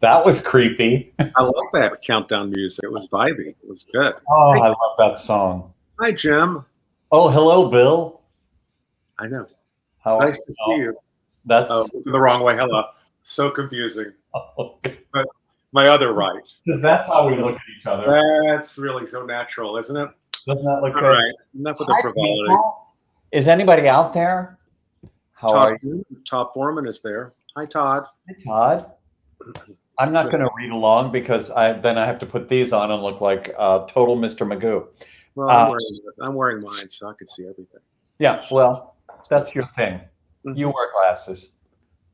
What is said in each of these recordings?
That was creepy. I love that countdown music. It was vibey. It was good. Oh, Hey, I love that song. hi, Jim. Oh, hello, Bill. I know. How? Nice to see Oh, you. Oh, that's the wrong way. Hello. So confusing. But my other right. because that's how we look at each other. That's really so natural, isn't it? Doesn't that look All good? right. Enough with the Hi, frivolity. people. Is anybody out there? How are you, Todd Foreman is there. Hi, Todd. Hi, Todd? I'm not going to read along because then I have to put these on and look like total Mr. Magoo. Well, I'm wearing mine, so I can see everything. Yeah, well, that's your thing. You wear glasses.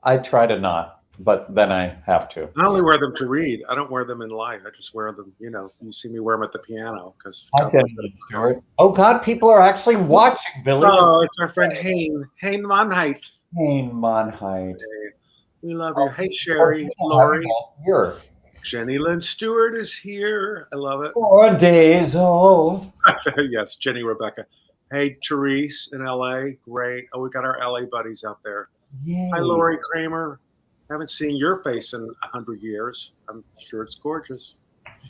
I try to not, but then I have to. I only wear them to read. I don't wear them in life. I just wear them, you see me wear them at the piano. Stuart. Oh, God, people are actually watching, Billy. Oh, it's our friend Hayne Monheit. Hayne Monheit. We love you. Hey, Sherry, Lori. Here. Jenny Lynn Stewart is here. I love it. 4 days old. Yes, Jenny Rebecca. Hey, Therese in LA. Great. Oh, we got our LA buddies out there. Yay. Hi, Lori Kramer. Haven't seen your face in 100 years. I'm sure it's gorgeous.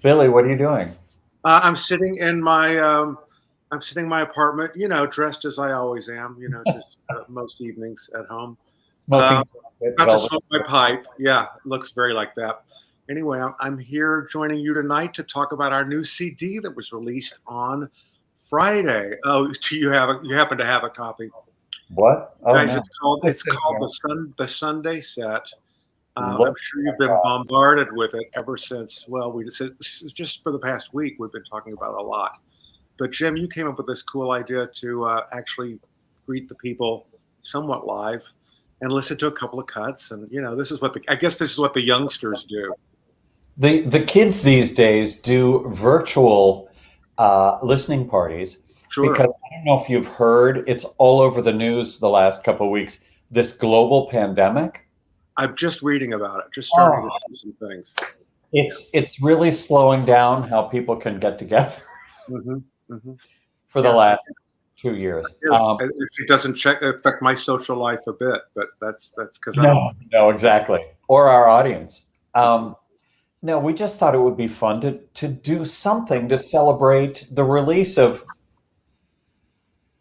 Billy, what are you doing? I'm sitting in my apartment, dressed as I always am, just most evenings at home. Smoking. About to smoke my pipe. Yeah, it looks very like that. Anyway, I'm here joining you tonight to talk about our new CD that was released on Friday. Oh, you happen to have a copy? What? Oh, guys, no. it's called the Sunday Set. I'm sure you've been bombarded with it ever since. Well, just for the past week, we've been talking about it a lot. But Jim, you came up with this cool idea to actually greet the people somewhat live and listen to a couple of cuts. And this is what the youngsters do. The kids these days do virtual listening parties. Sure. Because I don't know if you've heard, it's all over the news the last couple of weeks, this global pandemic. I'm just reading about it, just starting to do some things. It's really slowing down how people can get together for the last 2 years. It doesn't affect my social life a bit, but that's because no, exactly. Or our audience. No, we just thought it would be fun to do something to celebrate the release of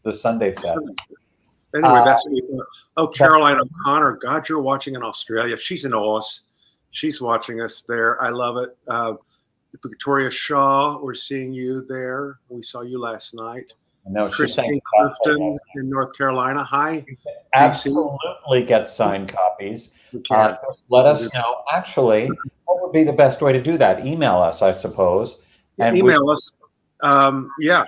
the Sunday Set. Anyway, that's what we thought. Oh, Caroline O'Connor, God, you're watching in Australia. She's in Oz. She's watching us there. I love it. Victoria Shaw, we're seeing you there. We saw you last night. No, Christine Clifton in North Carolina. Hi. Absolutely get signed copies. Just let us know. Actually, what would be the best way to do that? Email us, I suppose. And email us. Yeah.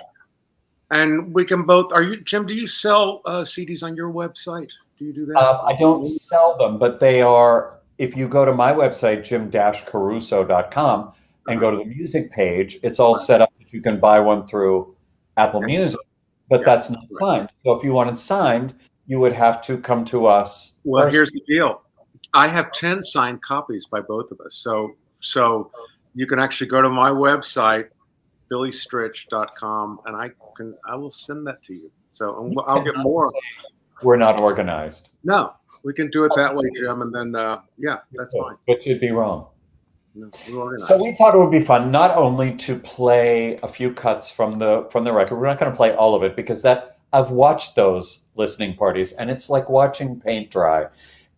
And we can both. Jim? Do you sell CDs on your website? Do you do that? I don't sell them, but they are. If you go to my website, jim-caruso.com, and go to the music page, it's all set up that you can buy one through Apple Music, but that's not signed. So if you want it signed, you would have to come to us. Well, here's the deal. I have 10 signed copies by both of us. So you can actually go to my website, billystritch.com, and I will send that to you. So I'll get more. We're not organized. No, we can do it that way, Jim, and then that's fine. But you'd be wrong. No, we're organized. So we thought it would be fun not only to play a few cuts from the record. We're not going to play all of it because I've watched those listening parties, and it's like watching paint dry.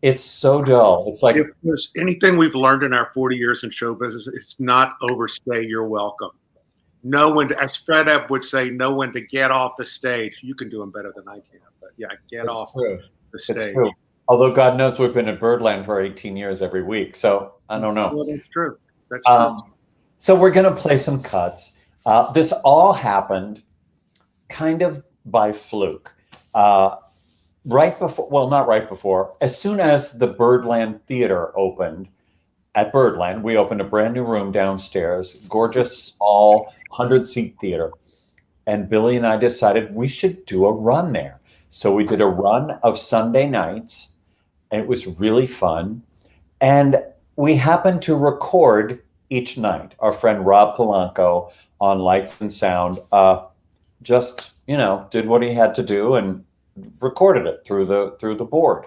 It's so dull. It's like if there's anything we've learned in our 40 years in show business, it's not overstay your welcome. Know when to, as Fred Ebb would say, know when to get off the stage. You can do them better than I can, but get off the stage. It's true. Although God knows we've been at Birdland for 18 years every week, so I don't know. Well, that's true. That's true. So we're going to play some cuts. This all happened kind of by fluke. Right before, well, not right before, as soon as the Birdland Theater opened, at Birdland, we opened a brand new room downstairs, gorgeous, small, 100-seat theater. And Billy and I decided we should do a run there. So we did a run of Sunday nights, and it was really fun. And we happened to record each night. Our friend Rob Polanco on lights and sound just, did what he had to do and recorded it through the board.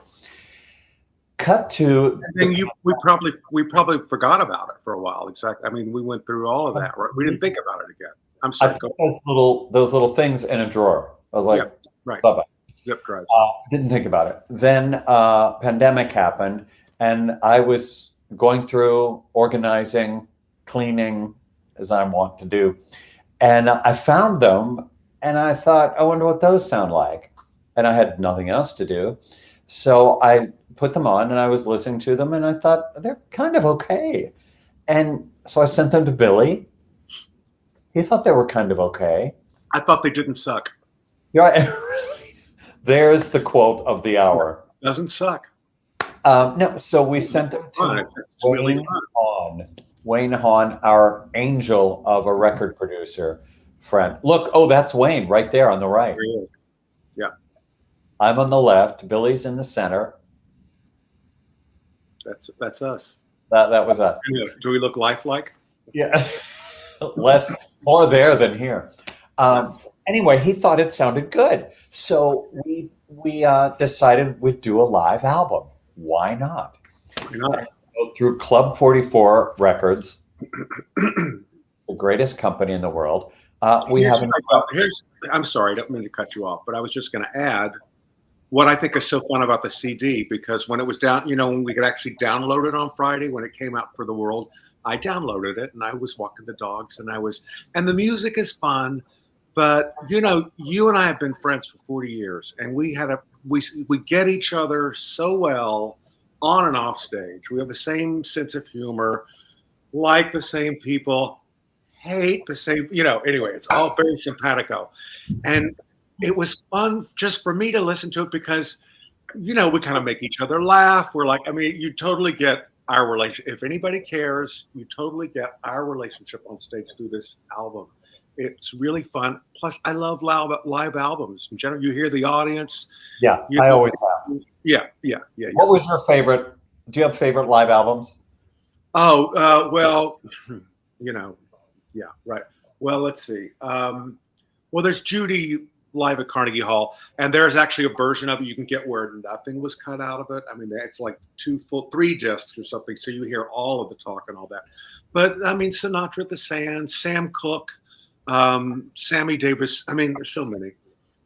cut to And then we probably forgot about it for a while. Exactly. I mean, we went through all of that. Right? We didn't think about it again. I'm I sorry. put those little things in a drawer. I was like, Yeah, right. bye bye. Zip drives. Didn't think about it. Then pandemic happened, and I was going through organizing, cleaning, as I want to do, and I found them, and I thought, I wonder what those sound like, and I had nothing else to do, so I put them on, and I was listening to them, and I thought they're kind of okay, and so I sent them to Billy. He thought they were kind of okay. I thought they didn't suck. Yeah. There's the quote of the hour. Doesn't suck. No, so we sent them to Wayne Hahn, our angel of a record producer friend. Look, oh, that's Wayne right there on the right. Really? Yeah. I'm on the left. Billy's in the center. That's us. That was us. Do we look lifelike? Yeah. More there than here. Anyway, he thought it sounded good. So we decided we'd do a live album. Why not? Why not? Go through Club 44 Records, the greatest company in the world. I'm sorry, I don't mean to cut you off, but I was just going to add what I think is so fun about the CD, because when it was down, when we could actually download it on Friday, when it came out for the world, I downloaded it and I was walking the dogs and the music is fun. But you and I have been friends for 40 years, and we get each other so well on and off stage. We have the same sense of humor, like the same people, hate the same. Anyway, it's all very simpatico, and it was fun just for me to listen to it because, we kind of make each other laugh. We're like, you totally get our relationship. If anybody cares, you totally get our relationship on stage through this album. It's really fun. Plus, I love live albums. In general, you hear the audience. Yeah, I always have. Yeah. What was your favorite? Do you have favorite live albums? Oh, well, yeah, right. Well, let's see. There's Judy live at Carnegie Hall, and there's actually a version of it you can get where nothing was cut out of it. It's like 3 discs or something, so you hear all of the talk and all that. But Sinatra at the Sands, Sam Cooke. Sammy Davis. There's so many.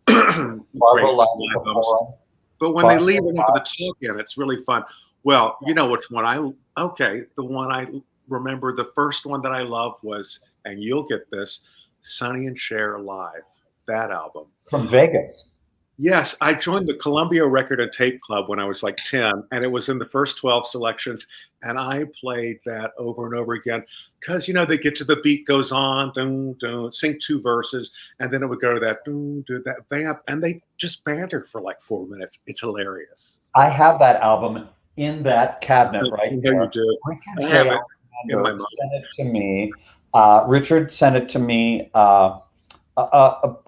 Barbara live at the Forum. But when they leave it into the talk in, it's really fun. Well, you know which one the one I remember, the first one that I loved was, and you'll get this, Sonny and Cher Live, that album. From Vegas. Yes, I joined the Columbia Record and Tape Club when I was like 10, and it was in the first 12 selections, and I played that over and over again because, they get to the beat goes on, dun, dun, sing 2 verses, and then it would go to that, dun, dun, that vamp, and they just banter for like 4 minutes. It's hilarious. I have that album in that cabinet right there. You do. I have it in my mind. Sent it to me. Richard sent it to me a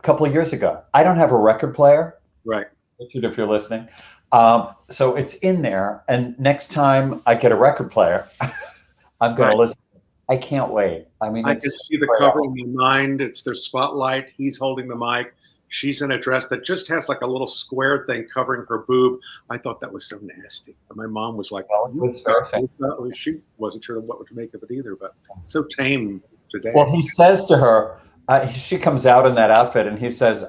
couple of years ago. I don't have a record player. Right. Richard, if you're listening. So it's in there. And next time I get a record player, I'm going to listen. I can't wait. I can see the cover in my mind. It's their spotlight. He's holding the mic. She's in a dress that just has like a little square thing covering her boob. I thought that was so nasty. My mom was like, she wasn't sure what to make of it either, but so tame today. Well, he says to her, she comes out in that outfit and he says,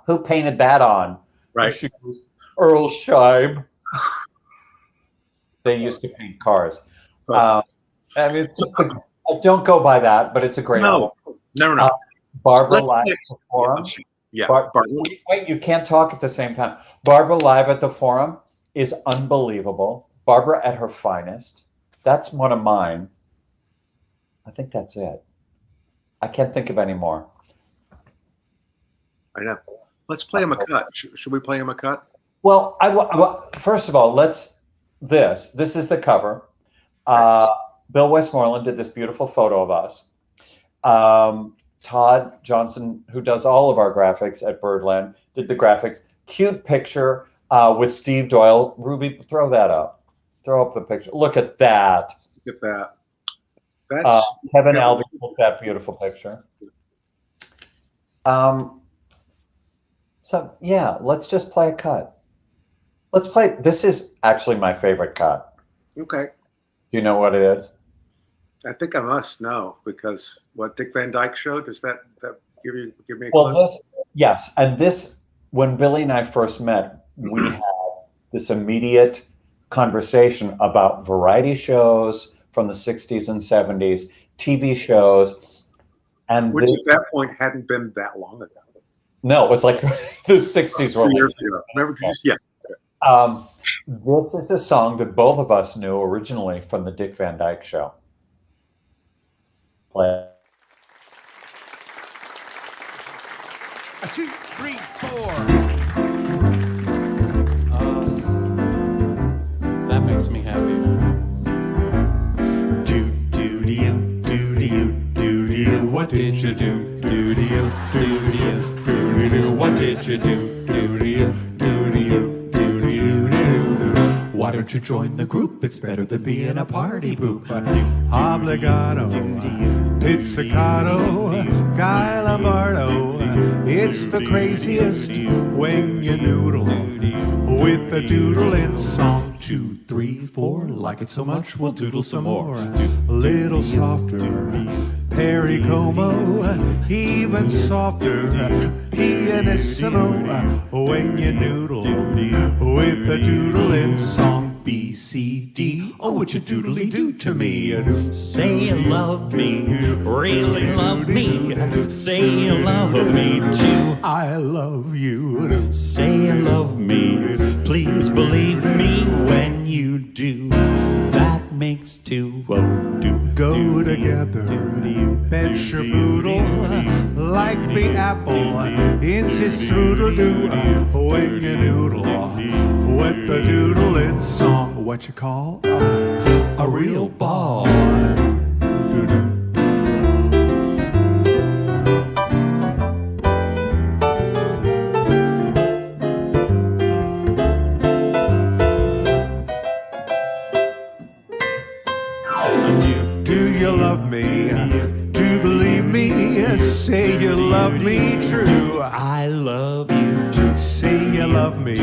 who painted that on? Right. And she goes, Earl Scheib. They used to paint cars. I don't go by that, but it's a great album. No. Barbara live at the Forum. Yeah. Wait, you can't talk at the same time. Barbara live at the Forum is unbelievable. Barbara at her finest. That's one of mine. I think that's it. I can't think of any more. I know. Let's play him a cut. Should we play him a cut? Well, first of all, this is the cover. Bill Westmoreland did this beautiful photo of us. Todd Johnson, who does all of our graphics at Birdland, did the graphics. Cute picture with Steve Doyle. Ruby, throw that up. Throw up the picture. Look at that. Look at that. That's Kevin Albee took that beautiful picture. So yeah, let's just play a cut. Let's play. This is actually my favorite cut. Okay. Do you know what it is? I think I must know because what Dick Van Dyke Show, does that give me a Well, clue? yes. And this, when Billy and I first met, we had this immediate conversation about variety shows from the 60s and 70s, TV shows. And Which at that point hadn't been that long ago. no, it was like the 60s were 2 years ago. Remember? Yeah. This is a song that both of us knew originally from the Dick Van Dyke Show. Play. 2, 3, 4. That makes me happy. Do do do you do do you do do you? What did you do? Do do you do do you do do you? What did you do? Do do you do do you do do you do do? Why don't you join the group? It's better than being a party poop. Obligato, pizzicato, Guy Lombardo. It's the craziest when you noodle with the doodle in song 2, 3, 4. Like it so much, we'll doodle some more. A little softer, Perry Como, even softer, pianissimo. When you noodle with the doodle in song B, C, D. Oh, would you doodly do to me? Say you love me, really love me. Say you love me too. I love you. Say you love me. Please believe me when you do. That makes two go together. Bet your boodle like the apple. Insist strudel do when you noodle with the doodle in song. What you call a real ball. Do you love me? Do you believe me? Say you love me true. I love you too. Say you love me.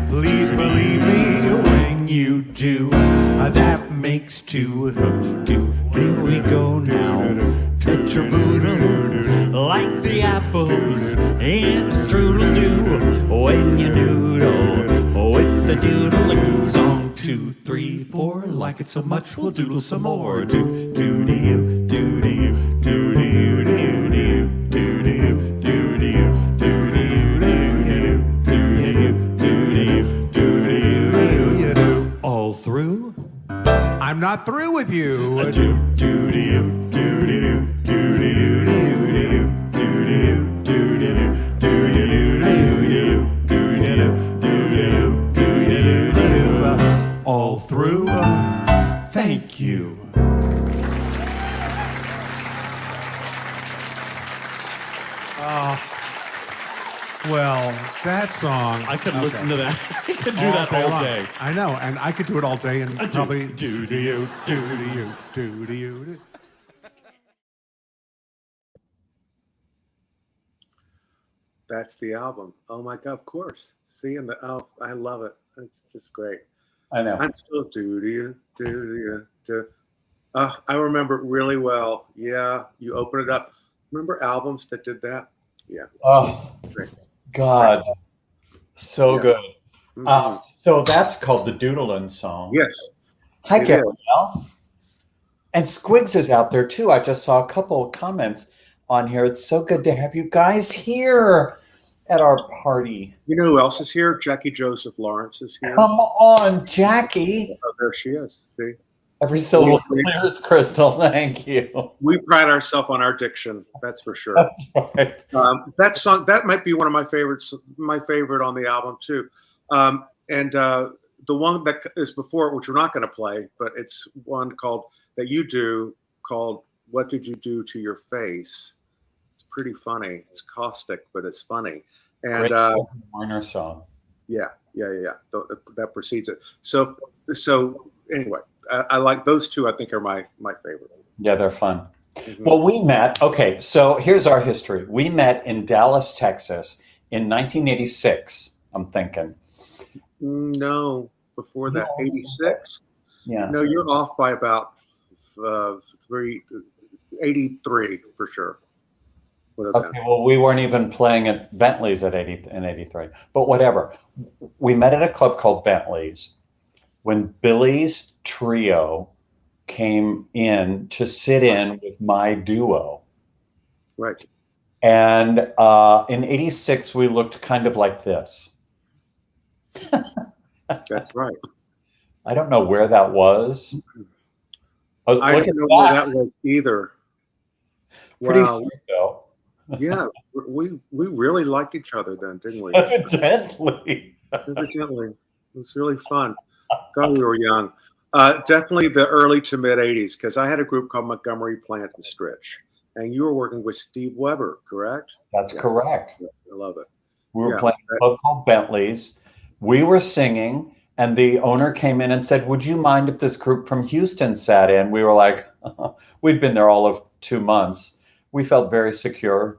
Please believe me when you do. That makes two. Here we go now. Touch your boodle like the apples in the strudel do. When you noodle with the doodle song 2, 3, 4. Like it so much, we'll doodle some more. Do do do you do do you do do you do do you do do you do do you do do you do you do. All through? I'm not through with you. Do do do you do do you do do you do do you do do you do do you do you do you do you all through? Thank you. Well, that song. I could listen to that. I could do that all day. I know, and I could do it all day and probably do to you, do to you, do to you. That's the album. Oh my God, of course. See, I love it. It's just great. I know. I'm still do you, do you, do. I remember it really well. Yeah, you open it up. Remember albums that did that? Yeah. Oh, Great. God. So Yeah. good. Mhm. So that's called the Doodlin' Song. Yes. Hi, it Gabrielle. And Squigs is out there too. I just saw a couple of comments on here. It's so good to have you guys here at our party. You know who else is here? Jackie Joseph Lawrence is here. Come on, Jackie. Oh, there she is. See? Every syllable is clear as crystal. Thank you. We pride ourselves on our diction. That's for sure. That's right. That song, that might be one of my favorites, my favorite on the album too. The one that is before it, which we're not going to play, but it's one called that you do called "What Did You Do to Your Face?" It's pretty funny. It's caustic, but it's funny. And Great Warner song. yeah. That precedes it. So anyway, I like those two. I think are my favorite. Yeah, they're fun. Mhm. Well, we met. Okay, so here's our history. We met in Dallas, Texas in 1986, I'm thinking. No, before that, No. 86. Yeah. No, you're off by about 83 for sure. Would have Okay, been. well, we weren't even playing at Bentley's at 80 in 83, but whatever. We met at a club called Bentley's when Billy's trio came in to sit in with my duo. Right. And in 86, we looked kind of like this. That's right. I don't know where that was. Oh, I look didn't at know where that. that was either. Pretty Wow. sure, though. Yeah, we really liked each other then, didn't we? Evidently. Evidently. It was really fun. God, we were young. Definitely the early to mid 80s, because I had a group called Montgomery Plant and Stritch. And you were working with Steve Weber, correct? That's Yeah. correct. I love it. We were Yeah. playing a club called Bentley's. We were singing, and the owner came in and said, "Would you mind if this group from Houston sat in?" We were like, we'd been there all of 2 months. We felt very secure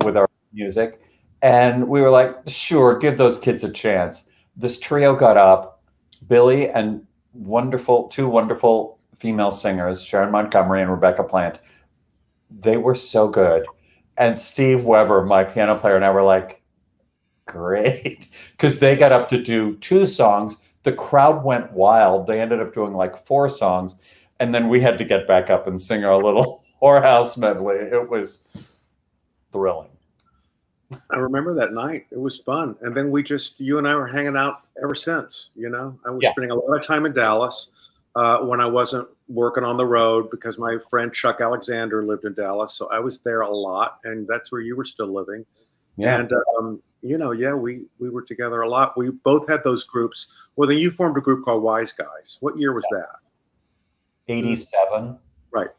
with our music. And we were like, sure, give those kids a chance. This trio got up, Billy and two wonderful female singers, Sharon Montgomery and Rebecca Plant. They were so good. And Steve Weber, my piano player, and I were like, great. Because they got up to do 2 songs. The crowd went wild. They ended up doing like 4 songs. And then we had to get back up and sing our little whorehouse medley. It was thrilling. I remember that night. It was fun. And then you and I were hanging out ever since, you know? I was Yeah. spending a lot of time in Dallas when I wasn't working on the road because my friend Chuck Alexander lived in Dallas. So I was there a lot. And that's where you were still living. Yeah. And, we were together a lot. We both had those groups. Well, then you formed a group called Wise Guys. What year was that? 87. Right.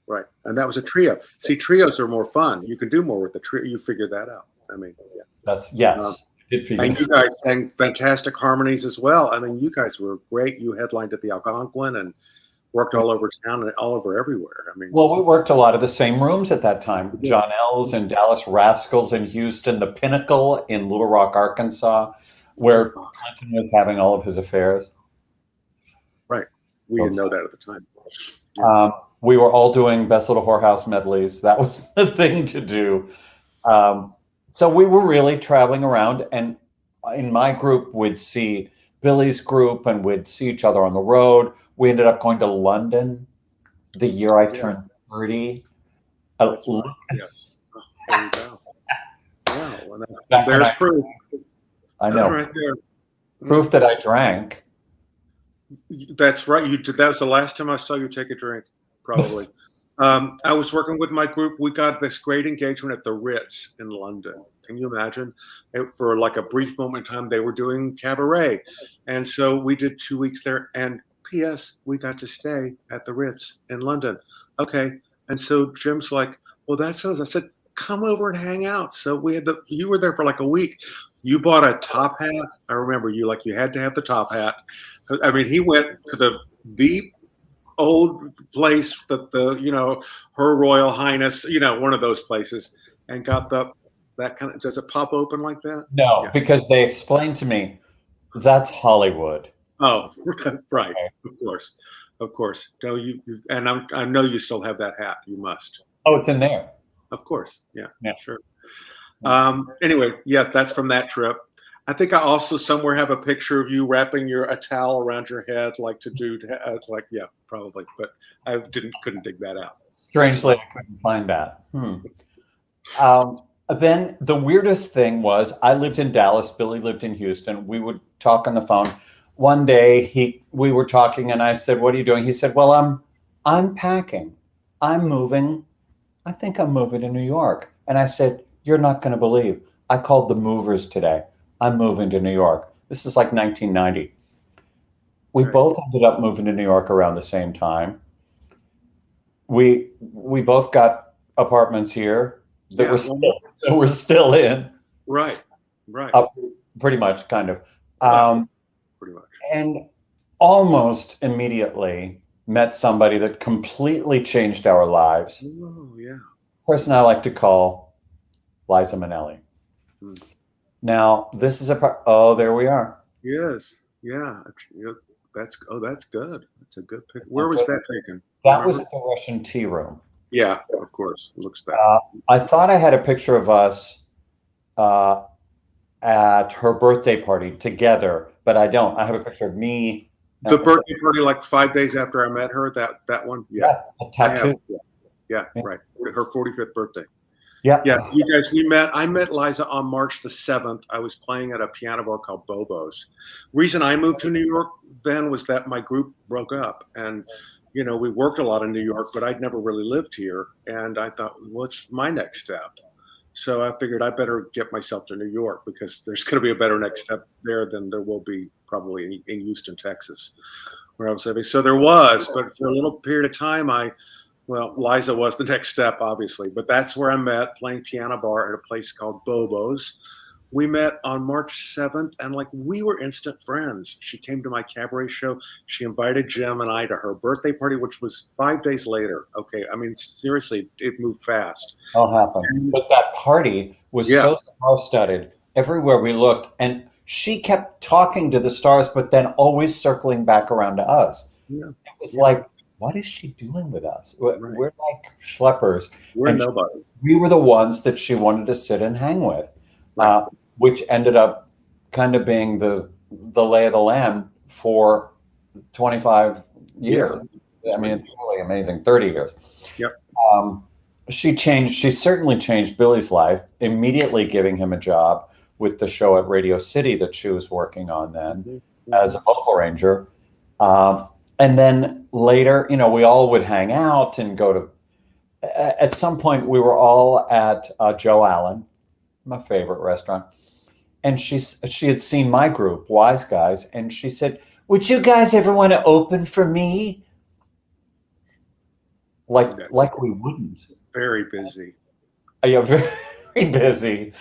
Right. And that was a trio. See, trios are more fun. You can do more with the trio. You figured that out. I mean, yeah. That's, yes. And you guys sang fantastic harmonies as well. I mean, you guys were great. You headlined at the Algonquin and worked all over town and all over everywhere. I mean, well, we worked a lot of the same rooms at that time. John L's in Dallas, Rascals in Houston, the Pinnacle in Little Rock, Arkansas, where Clinton was having all of his affairs. Right. We didn't know that at the time. We were all doing Best Little Whorehouse medleys. That was the thing to do. So we were really traveling around, and in my group, we'd see Billy's group, and we'd see each other on the road. We ended up going to London the year I turned 30. That's right. Yes. Oh, there you go. Wow. Well, there's proof. I know. Right there. Proof that I drank. That's right. You did. That was the last time I saw you take a drink, probably. I was working with my group. We got this great engagement at the Ritz in London. Can you imagine? For like a brief moment in time, they were doing cabaret. And so we did 2 weeks there. And P.S., we got to stay at the Ritz in London. Okay. And so Jim's like, well, that sounds, I said, come over and hang out. So you were there for like a week. You bought a top hat. I remember you had to have the top hat. I mean, he went to the old place that Her Royal Highness, one of those places, and got that kind of. Does it pop open like that? No, because they explained to me that's Hollywood. Oh, right. Of course. No, and I know you still have that hat. You must. Oh, it's in there. Of course. Yeah. Sure. Yeah. Anyway, yes, that's from that trip. I think I also somewhere have a picture of you wrapping a towel around your head, probably. But I couldn't dig that out. Strangely, I couldn't find that. Then the weirdest thing was I lived in Dallas. Billy lived in Houston. We would talk on the phone. One day we were talking, and I said, "What are you doing?" He said, "Well, I'm packing. I'm moving. I think I'm moving to New York." And I said, "You're not going to believe. I called the movers today. I'm moving to New York." This is like 1990. We both ended up moving to New York around the same time. We both got apartments here that we're still in. Right. Pretty much, kind of. Pretty much. And almost immediately met somebody that completely changed our lives. Oh, yeah. Person I like to call Liza Minnelli. Now, this is oh, there we are. Yes. Yeah, that's that's good. That's a good pick. Where was that taken? You That was remember? at the Russian tea room. Yeah, of course. It looks that. I thought I had a picture of us uh, at her birthday party together, but I don't. I have a picture of me. The birthday party, like 5 days after I met her. That one. Yeah, A I have. tattoo. Yeah, right. Her 45th birthday. Yeah. Yeah, you guys, we met. I met Liza on March the 7th. I was playing at a piano bar called Bobo's. Reason I moved to New York then was that my group broke up, and we worked a lot in New York, but I'd never really lived here. And I thought, what's my next step? So I figured I better get myself to New York because there's going to be a better next step there than there will be probably in Houston, Texas, where I was living. So there was, but for a little period of time, well, Liza was the next step, obviously, but that's where I met, playing piano bar at a place called Bobo's. We met on March 7th, and like we were instant friends. She came to my cabaret show. She invited Jim and I to her birthday party, which was 5 days later. Okay, I mean, seriously, it moved fast. All happened. But that party was Yeah. so star-studded everywhere we looked, and she kept talking to the stars, but then always circling back around to us. Yeah. It was Yeah. like, what is she doing with us? We're like schleppers. We're And nobody. we were the ones that she wanted to sit and hang with, Right. which ended up kind of being the lay of the land for 25 years. I mean, it's really amazing. 30 years. Yep. She certainly changed Billy's life, immediately giving him a job with the show at Radio City that she was working on then as a vocal ranger. And then later, we all would hang out and go to, at some point, we were all at Joe Allen, my favorite restaurant. And she had seen my group, Wise Guys, and she said, "Would you guys ever want to open for me?" Like we wouldn't. Very busy. Yeah, very busy,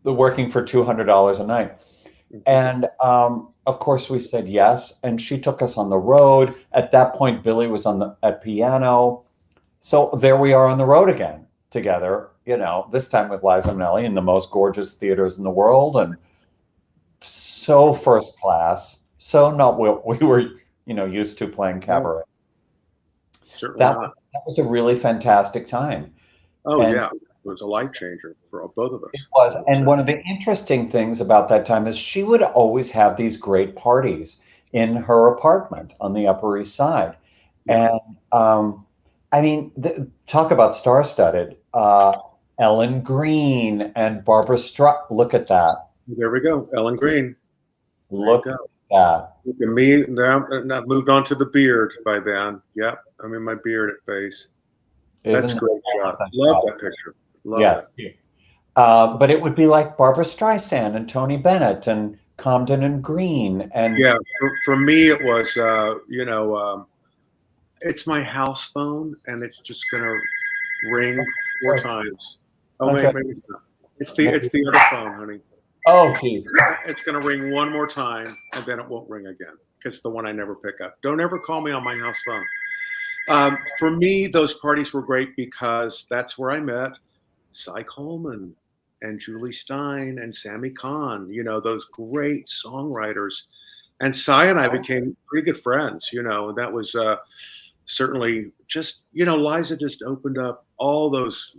working for $200 a night. And of course, we said yes, and she took us on the road. At that point, Billy was at piano, so there we are on the road again together. This time with Liza Minnelli in the most gorgeous theaters in the world, and so first class, so not what we were, used to playing cabaret. Certainly That not. was a really fantastic time. Oh, And yeah. It was a life changer for both of us. it was. And one of the interesting things about that time is she would always have these great parties in her apartment on the Upper East Side. Yeah. And I mean, talk about star-studded. Ellen Green and Barbara Streisand. Look at that. There we go. Ellen Green. Look There at you that. Look at me. Now I've moved on to the beard by then. Yep. I'm in my bearded phase. That's Isn't great it? shot. Love that picture. Love Yeah. it. But it would be like Barbara Streisand and Tony Bennett and Comden and Green. And Yeah. For me, it was, it's my house phone, and it's just going to ring 4 times. Oh, Okay. maybe it's not. It's the other phone, honey. oh, geez. It's going to ring one more time, and then it won't ring again because it's the one I never pick up. Don't ever call me on my house phone. For me, those parties were great because that's where I met Cy Coleman and Julie Stein and Sammy Kahn, those great songwriters. And Cy and I became pretty good friends, and that was certainly just, Liza just opened up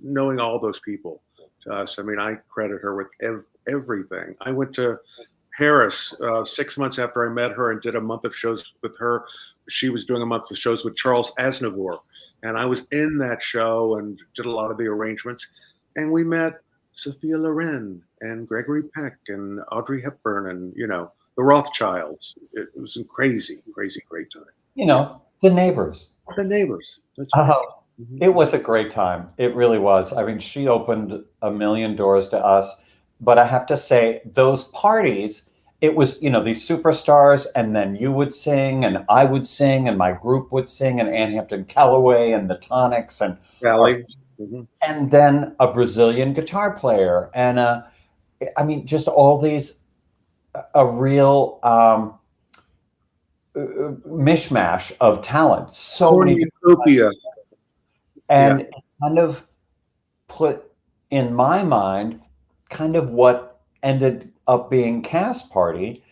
knowing all those people to us. I mean, I credit her with everything. I went to Paris 6 months after I met her and did a month of shows with her. She was doing a month of shows with Charles Aznavour. And I was in that show and did a lot of the arrangements. And we met Sophia Loren and Gregory Peck and Audrey Hepburn and, the Rothschilds. It was a crazy, crazy, great time. The neighbors. The neighbors. That's right. It was a great time. It really was. I mean, she opened a million doors to us. But I have to say, those parties, it was, these superstars, and then you would sing, and I would sing, and my group would sing, and Ann Hampton Callaway and the Tonics, and Valley. and then a Brazilian guitar player, and just all these, a real mishmash of talent. So many, Cornucopia. and it kind of put in my mind kind of what ended up being Cast Party,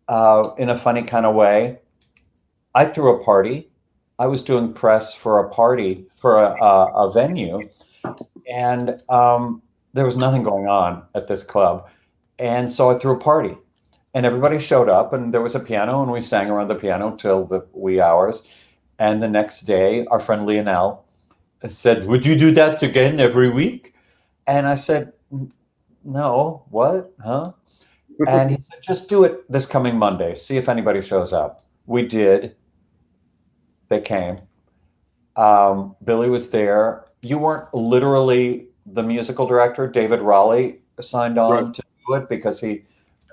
in a funny kind of way. I threw a party. I was doing press for a party for a venue, and there was nothing going on at this club. And so I threw a party, and everybody showed up, and there was a piano, and we sang around the piano till the wee hours. And the next day, our friend Lionel said, "Would you do that again every week?" And I said, "No, what? Huh?" And he said, "Just do it this coming Monday. See if anybody shows up." We did. They came. Billy was there. You weren't literally the musical director. David Raleigh signed on to do it because he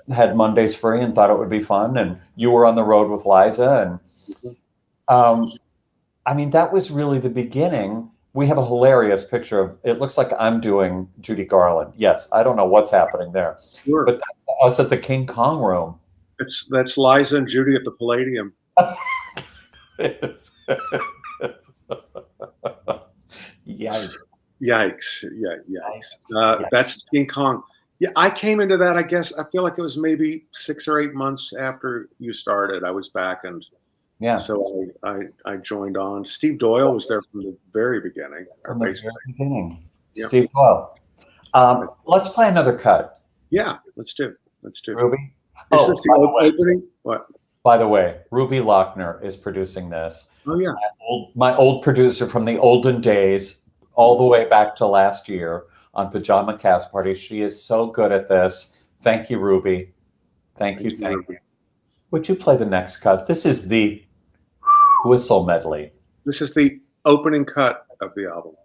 had Mondays free and thought it would be fun. And you were on the road with Liza. And I mean, that was really the beginning. We have a hilarious picture of it. Looks like I'm doing Judy Garland. Yes, I don't know what's happening there. Sure. But that's us at the King Kong room. That's Liza and Judy at the Palladium. Yikes. Yikes. Yikes. That's King Kong. Yeah, I came into that, I guess, I feel like it was maybe 6 or 8 months after you started. I was back, and so I joined on. Steve Doyle was there from the very beginning. From the very beginning. Yep. Steve Doyle. Let's play another cut. Yeah, let's do. Ruby? Is this the opening? What? By the way, Ruby Lochner is producing this. Oh, yeah. My old producer from the olden days, all the way back to last year on Pajama Cast Party. She is so good at this. Thank you, Ruby. Thank you. Would you play the next cut? This is the whistle medley. This is the opening cut of the album.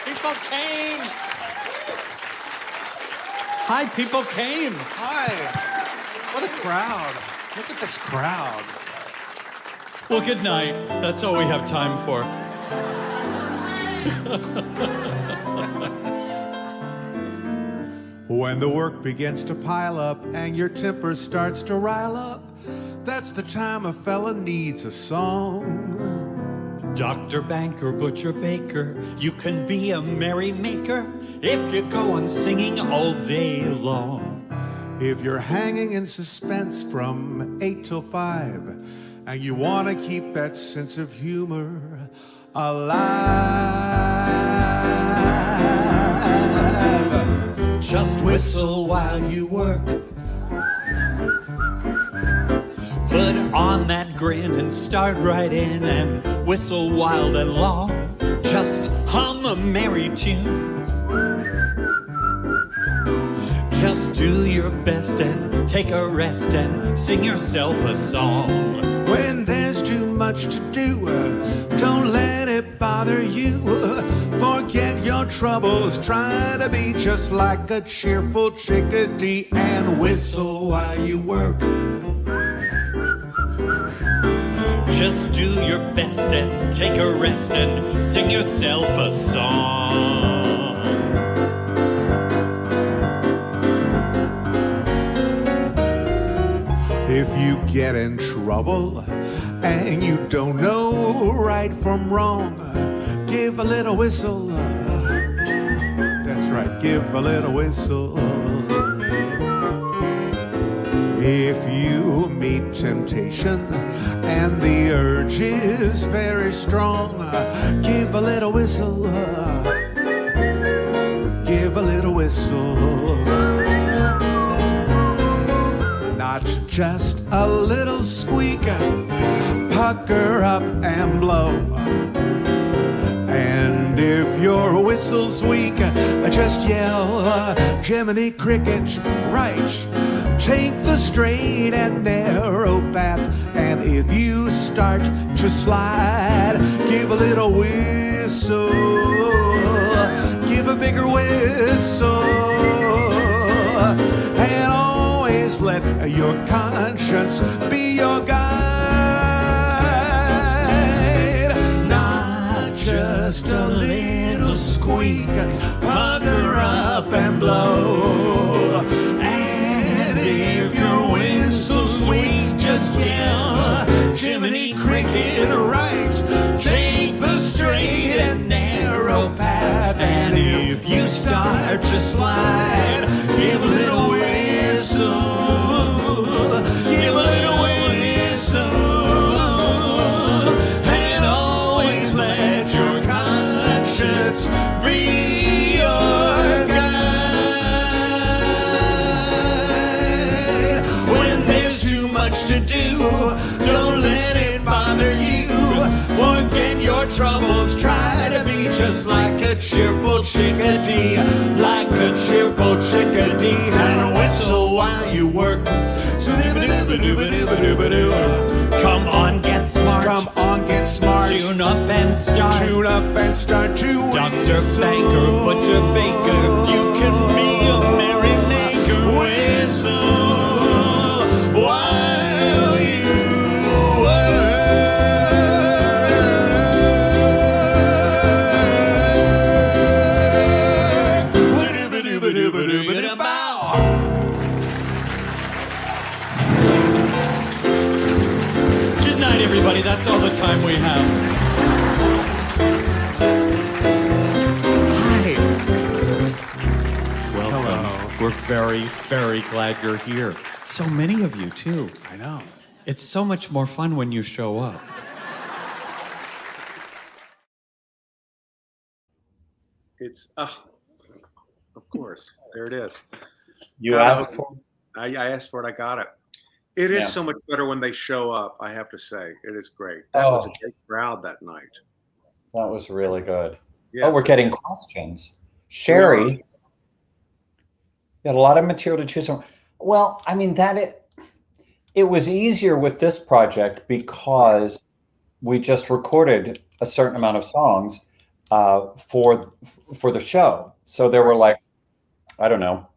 People came. Hi, people came. Hi. What a crowd. Look at this crowd. Well, good night. That's all we have time for. When the work begins to pile up and your temper starts to rile up, that's the time a fella needs a song. Doctor, banker, butcher, baker, you can be a merrymaker if you go on singing all day long. If you're hanging in suspense from 8 till 5 and you want to keep that sense of humor alive, just whistle while you work. Put on that grin and start right in and whistle wild and long. Just hum a merry tune. Just do your best and take a rest and sing yourself a song. When there's too much to do, don't let it bother you. Forget your troubles, try to be just like a cheerful chickadee and whistle while you work. Just do your best and take a rest and sing yourself a song. If you get in trouble and you don't know right from wrong, give a little whistle. That's right, give a little whistle. If you meet temptation and the urge is very strong, give a little whistle. Give a little whistle. Not just a little squeak, pucker up and blow. And if your whistle's weak, just yell, Jiminy Cricket, right. Take the straight and narrow path, and if you start to slide, give a little whistle, give a bigger whistle, and always let your conscience be your guide. Not just a little squeak, pucker up and blow. If your whistle's weak, just yell, Jiminy Cricket, right. Take the straight and narrow path, And if you start to slide, give a little whistle, give a little whistle, and always let your conscience be your guide. When there's too much to do, don't let it bother you. Forget your troubles, try to be just like a cheerful chickadee, like a cheerful chickadee, and whistle while you work. Come on, get smart. Come on, get smart. Tune up and start. Tune up and start to Dr. whistle. Banker, Butcher Baker, you can be a merrymaker. Whistle while you Good night, everybody. That's all the time we have. Hi. Welcome. Hello. We're very, very glad you're here. So many of you, too. I know. It's so much more fun when you show up. It's of course, there it is. You God, asked for I asked for it. I got it. It is Yeah. so much better when they show up. I have to say, it is great. That was a Oh. great crowd that night. that was really good. Yeah. Oh, we're getting questions. Sherry, got a lot of material to choose from. Well, I mean it was easier with this project because we just recorded a certain amount of songs for the show. So there were like, I don't know,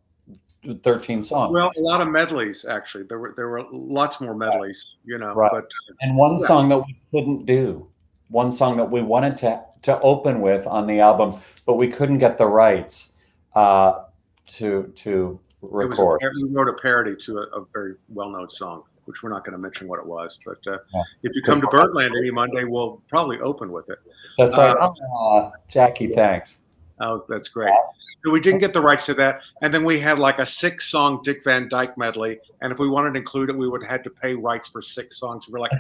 13 songs. Well, a lot of medleys actually. There were lots more medleys, you know. Right. But And one Yeah. song that we couldn't do, one song that we wanted to open with on the album, but we couldn't get the rights to record. we wrote a parody to a very well-known song, which we're not going to mention what it was. But if you come to Birdland any Monday, we'll probably open with it. That's right. Jackie, thanks. Oh, that's great. So we didn't get the rights to that, and then we had like a 6-song Dick Van Dyke medley, and if we wanted to include it, we would have had to pay rights for 6 songs. We're like,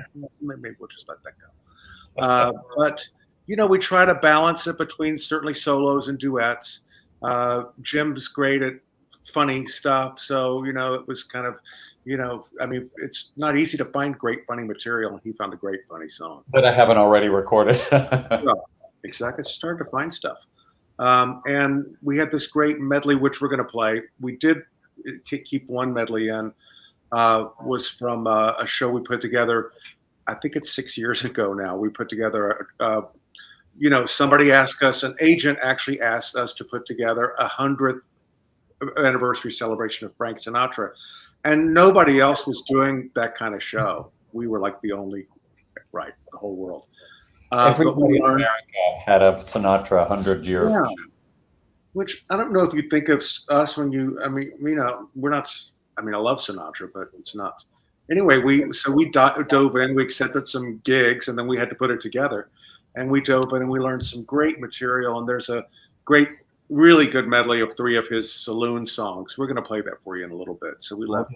maybe we'll just let that go. But you know, we try to balance it between certainly solos and duets. Jim's great at funny stuff, so you know, it was kind of, you know, I mean, it's not easy to find great funny material, and he found a great funny song. That I haven't already recorded. Well, exactly, it's starting to find stuff. And we had this great medley, which we're going to play. We did keep one medley in, was from a show we put together. I think it's 6 years ago now. We put together, you know, somebody asked us, an agent actually asked us to put together 100th anniversary celebration of Frank Sinatra. And nobody else was doing that kind of show. We were like the only, right, the whole world. Everybody in America had a Sinatra 100-year. Yeah. Which I don't know if you think of us when you, I mean, you know, we're not, I mean, I love Sinatra, but it's not. Anyway, we dove in, we accepted some gigs, and then we had to put it together. And we dove in and we learned some great material. And there's a great, really good medley of 3 of his saloon songs. We're going to play that for you in a little bit. So we love,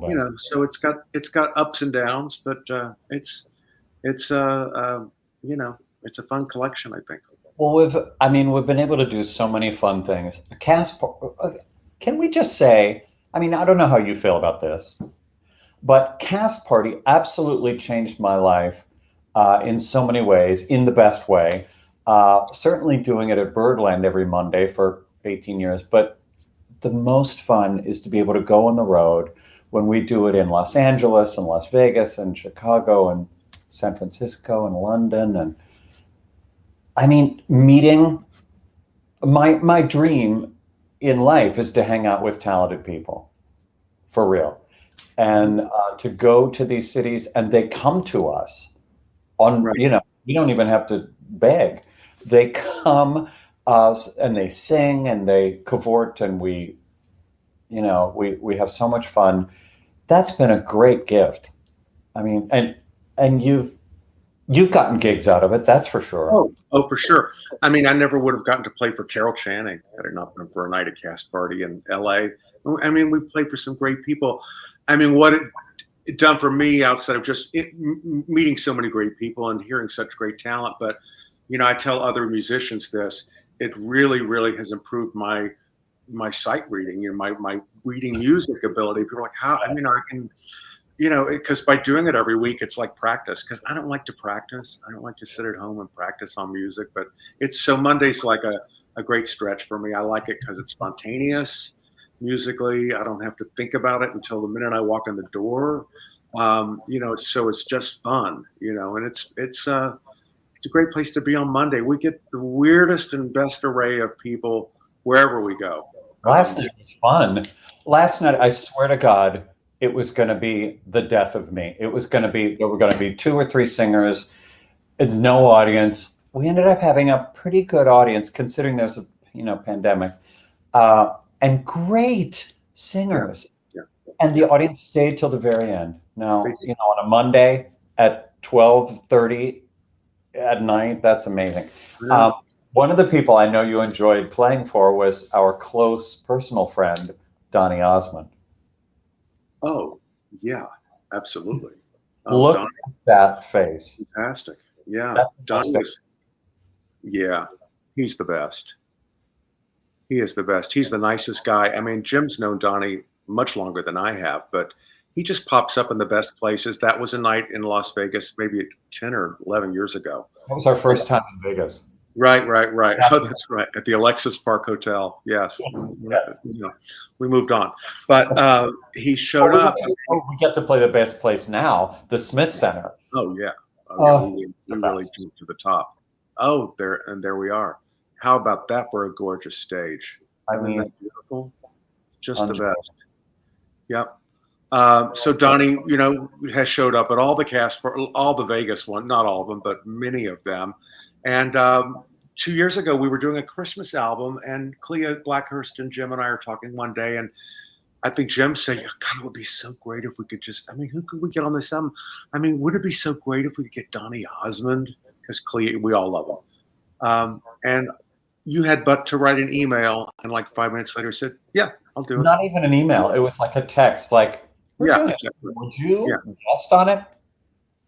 you know, so it's got ups and downs, but it's you know, it's a fun collection, I think. Well, we've been able to do so many fun things. Can we just say, I mean, I don't know how you feel about this, but Cast Party absolutely changed my life in so many ways, in the best way. Certainly doing it at Birdland every Monday for 18 years, but the most fun is to be able to go on the road when we do it in Los Angeles and Las Vegas and Chicago and San Francisco and London. And I mean, meeting, my dream in life is to hang out with talented people, for real. And to go to these cities and they come to us on, Right. you know, we don't even have to beg. They come and they sing and they cavort and we have so much fun. That's been a great gift. I mean, and You've gotten gigs out of it, that's for sure. Oh, for sure. I mean, I never would have gotten to play for Carol Channing had it not been for a night at Cast Party in LA. I mean, we played for some great people. I mean, what it done for me outside of just meeting so many great people and hearing such great talent. But, you know, I tell other musicians this, it really, really has improved my sight reading, you know, my reading music ability. People are like, how, I mean, I can, you know, because by doing it every week, it's like practice. Because I don't like to practice. I don't like to sit at home and practice on music. But it's so Monday's like a great stretch for me. I like it because it's spontaneous musically. I don't have to think about it until the minute I walk in the door. You know, so it's just fun. You know, and it's a great place to be on Monday. We get the weirdest and best array of people wherever we go. Last night was fun. Last night, I swear to God, it was going to be the death of me. It was going to be, there were going to be 2 or 3 singers, and no audience. We ended up having a pretty good audience considering there's a, you know, pandemic, and great singers. Yeah. And the audience stayed till the very end. Now, you know, on a Monday at 12:30 at night, that's amazing. Yeah. One of the people I know you enjoyed playing for was our close personal friend, Donny Osmond. Oh, yeah, absolutely. Look Donny, at that face. fantastic. Yeah, That's Donny was, yeah, he's the best. He is the best. He's the nicest guy. I mean, Jim's known Donny much longer than I have, but he just pops up in the best places. That was a night in Las Vegas, maybe 10 or 11 years ago. That was our first time in Vegas. Right. Oh, that's right. At the Alexis Park Hotel. Yes. Yes. You know, we moved on, but he showed up. We get to play the best place now, the Smith Center. Oh yeah. We really jumped to the top. Oh, there we are. How about that for a gorgeous stage? I Isn't mean, that beautiful? Just the best. Yep. So Donny, you know, has showed up at all the Vegas one, not all of them, but many of them. And 2 years ago, we were doing a Christmas album, and Clea Blackhurst and Jim and I are talking one day, and I think Jim said, God, it would be so great if we could just, I mean, who could we get on this album? I mean, would it be so great if we could get Donny Osmond? Because Clea, we all love him. And you had but to write an email, and like 5 minutes later said, yeah, I'll do it. Not even an email. It was like a text, like, Yeah, exactly. Would you guest on it?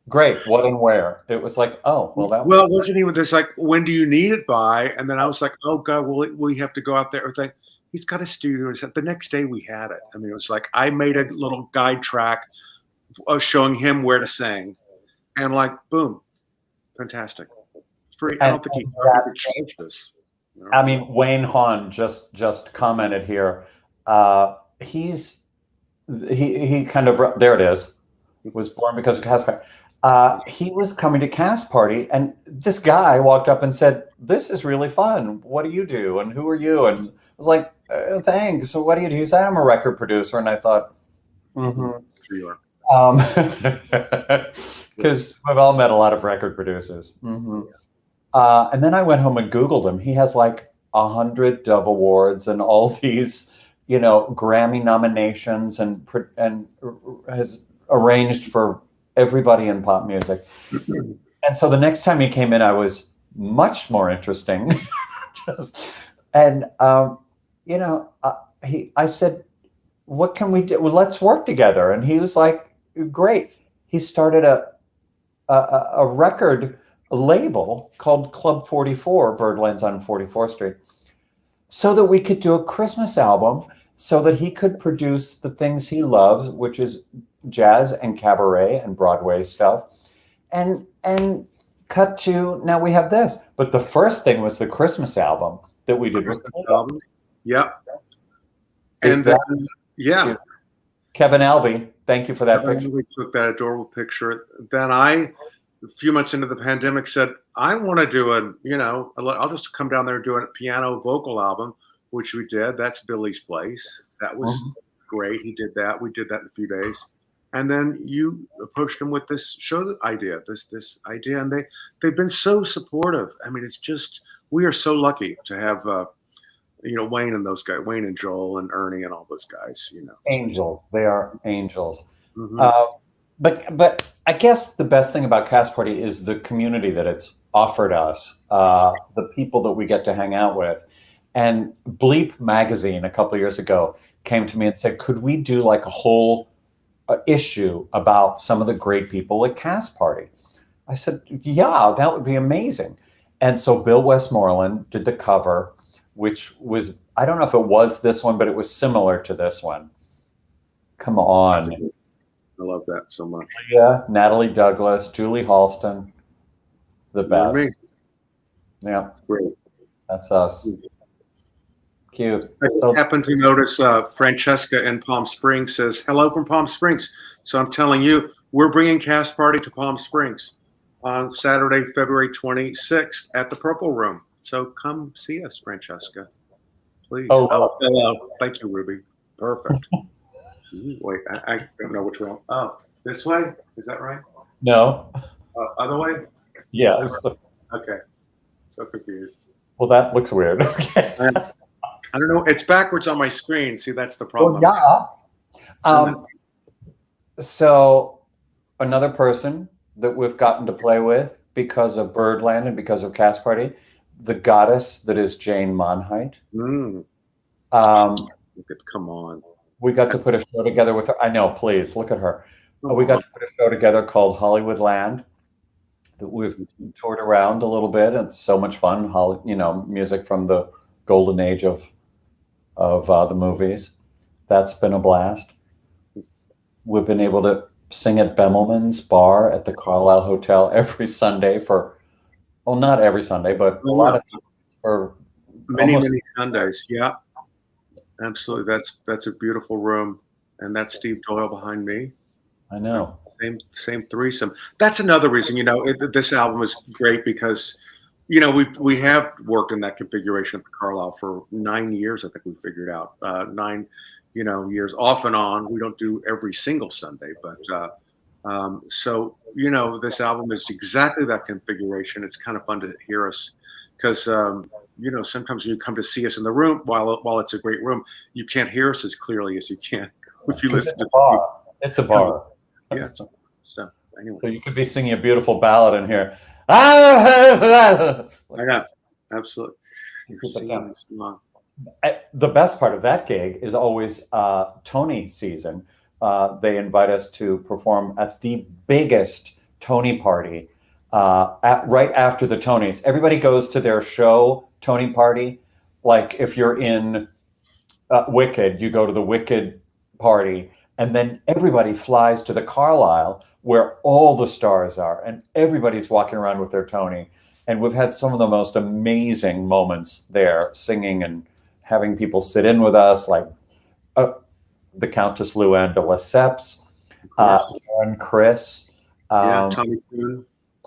Great. What and where? It was like, oh, well, that was. Well, wasn't he with this, like, when do you need it by? And then I was like, oh, God, we have to go out there. Like, he's got a studio. The next day we had it. I mean, it was like, I made a little guide track showing him where to sing. And like, boom, fantastic. Free. I don't think he charged us. You know? I mean, Wayne Hahn just commented here. He kind of, there it is. He was born because of Cast Party. He was coming to Cast Party, and this guy walked up and said, "This is really fun. What do you do? And who are you?" And I was like, "Thanks. So what do you do?" He said, "I'm a record producer." And I thought, Sure you are. because we've all met a lot of record producers. And then I went home and Googled him. He has like 100 Dove Awards and all these, you know, Grammy nominations, and has arranged for everybody in pop music. And so the next time he came in, I was much more interesting. You know, I said, what can we do? Well, let's work together. And he was like, great. He started a record label called Club 44, Birdlands on 44th Street, so that we could do a Christmas album, so that he could produce the things he loves, which is jazz and cabaret and Broadway stuff, and cut to now we have this. But the first thing was the Christmas album that we did with Yeah. And then, Kevin Alvey, thank you for that picture. We took that adorable picture. Then a few months into the pandemic, said, I want to do I'll just come down there and do a piano vocal album, which we did. That's Billy's Place. That was great. He did that. We did that in a few days. And then you approached him with this show idea, this idea, and they've been so supportive. I mean, it's just, we are so lucky to have Wayne and those guys, Wayne and Joel and Ernie and all those guys. Angels, they are angels. But I guess the best thing about Cast Party is the community that it's offered us, the people that we get to hang out with. And Bleep magazine a couple years ago came to me and said, "Could we do like a whole issue about some of the great people at Cast Party?" I said, "Yeah, that would be amazing." And so Bill Westmoreland did the cover, which was, I don't know if it was this one, but it was similar to this one. Come on. I love that so much. Yeah, Natalie Douglas, Julie Halston, the You know best. me? Yeah, Great. that's us. Cute. I just So, happened to notice Francesca in Palm Springs says, "Hello from Palm Springs." So I'm telling you, we're bringing Cast Party to Palm Springs on Saturday, February 26th at the Purple Room. So come see us, Francesca. Please. Oh. Hello. Thank you, Ruby. Perfect. Wait, I don't know which one. Oh, this way? Is that right? no, Other way? yes. Okay. So confused. Well, that looks weird. Okay. I don't know. It's backwards on my screen. See, that's the problem. Well, yeah. So another person that we've gotten to play with because of Birdland and because of Cast Party, the goddess that is Jane Monheit. Mm, come on. We got to put a show together with her. I know, please look at her. We got to put a show together called Hollywood Land that we've toured around a little bit. It's so much fun. Music from the golden age of the movies. That's been a blast. We've been able to sing at Bemelman's Bar at the Carlisle Hotel every Sunday not every Sunday, but a lot of for many Sundays. Yeah, absolutely. That's a beautiful room, and that's Steve Doyle behind me. I know. Same threesome. That's another reason. This album is great because, we have worked in that configuration at the Carlisle for 9 years. I think we figured out 9, years off and on. We don't do every single Sunday, but so this album is exactly that configuration. It's kind of fun to hear us because sometimes when you come to see us in the room, while it's a great room, you can't hear us as clearly as you can if you listen to the bar. It's a bar. Yeah. So anyway, so you could be singing a beautiful ballad in here. I know, absolutely. The best part of that gig is always Tony season. They invite us to perform at the biggest Tony party right after the Tonys. Everybody goes to their show Tony party. Like if you're in Wicked, you go to the Wicked party, and then everybody flies to the Carlisle where all the stars are, and everybody's walking around with their Tony. And we've had some of the most amazing moments there, singing and having people sit in with us, like the Countess Luann de Lesseps, and Chris. Tommy Kuhn.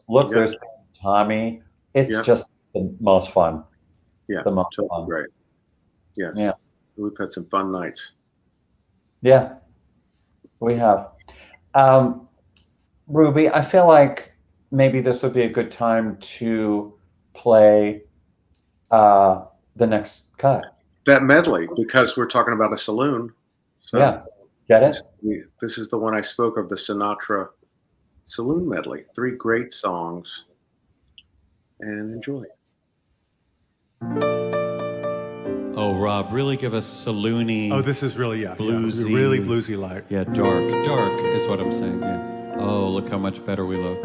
Look, there's Tommy. It's just the most fun. Yeah, the most fun. Great. Yes. Yeah. We've had some fun nights. Yeah, we have. Ruby, I feel like maybe this would be a good time to play the next cut. That medley, because we're talking about a saloon. So yeah, get it? This is the one I spoke of, the Sinatra Saloon medley. 3 great songs. And enjoy. Oh, Rob, really give us saloony. Oh, this is really, bluesy. Really bluesy like. Yeah, dark. Dark is what I'm saying, yes. Oh, look how much better we look.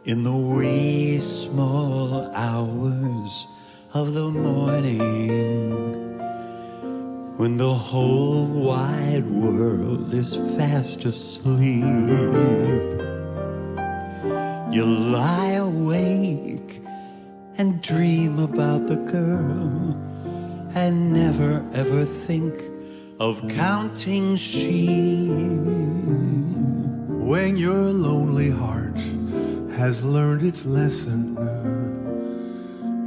In the wee small hours of the morning, when the whole wide world is fast asleep, you lie awake and dream about the girl and never ever think of counting sheep. When your lonely heart has learned its lesson,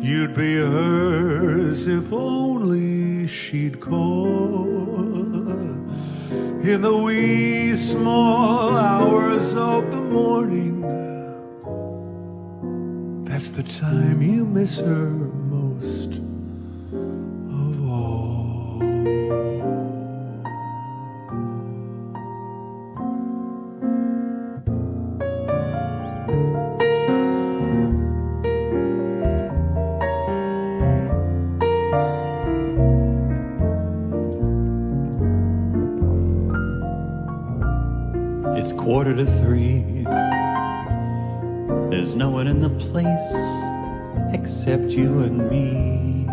you'd be hers if only she'd call. In the wee small hours of the morning, that's the time you miss her most of all. 2:45. There's no one in the place except you and me.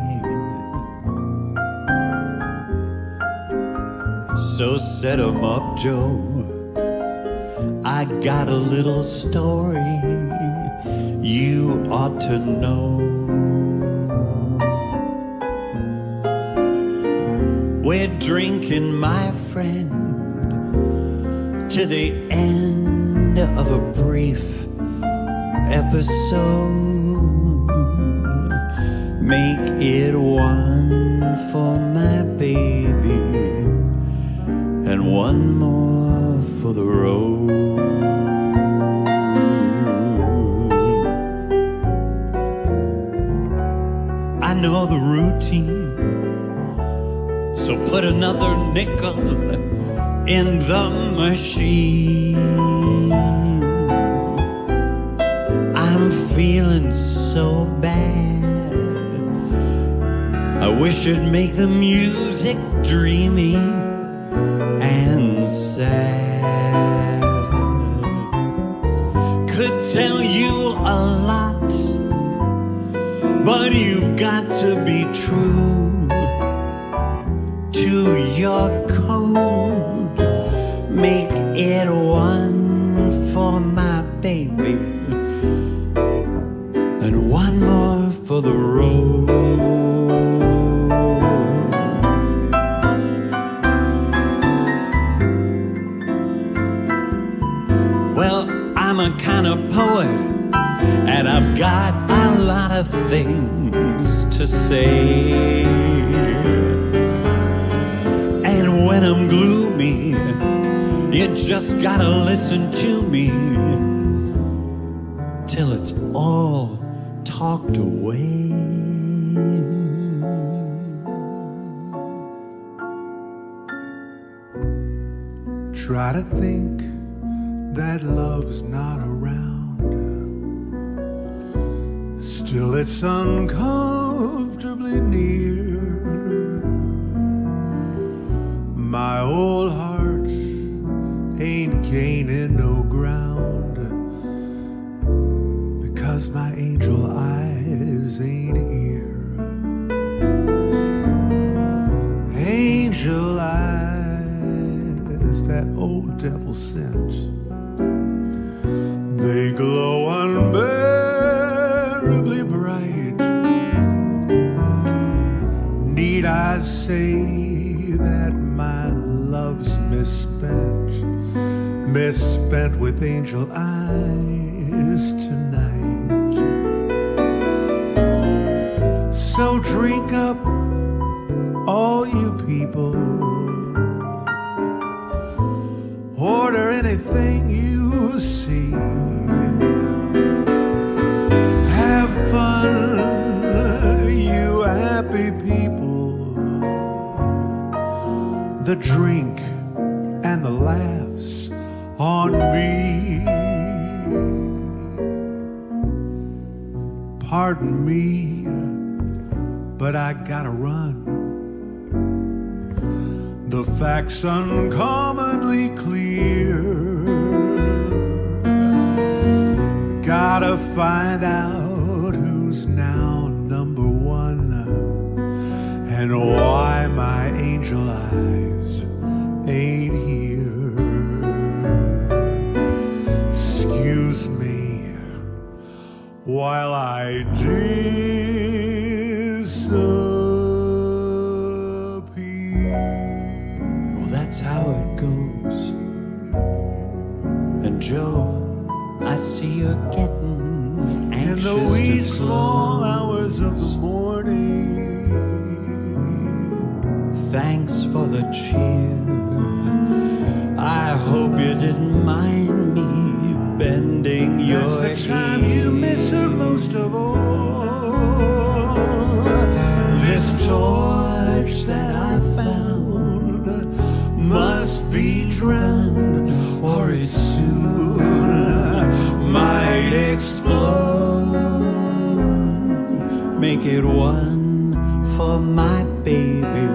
So set 'em up, Joe. I got a little story you ought to know. We're drinking, my friend, to the end of a brief episode. Make it one for my baby and one more for the road. I know the routine, so put another nickel in the machine. I'm feeling so bad, I wish it'd make the music dreamy and sad. Could tell you a lot, but you've got to be true to your code. Make it one for my baby and one more for the road. Well, I'm a kind of poet, and I've got a lot of things to say. And when I'm gloomy, you just gotta listen to me till it's all talked away. Try to think that love's not around. Still it's uncomfortably near. My old heart ain't gaining no ground because my angel eyes ain't here. Angel eyes, that old devil sent, they glow unbearably bright. Need I say that my love's misspent with angel eyes tonight? So drink up, all you people, order anything you see. Have fun, you happy people. The drink and the laughs on me. Pardon me, but I gotta run. The facts uncommonly clear. Gotta find out who's now number one and why my angel eyes ain't here. Excuse me while I disappear. Well, that's how it goes. And Joe, I see you're getting In the anxious wee to small close. hours of the morning. Thanks for the cheer. I hope you didn't mind me bending your That's the time you miss her most of all. This torch that I found must be drowned, or it soon might explode. Make it one for my baby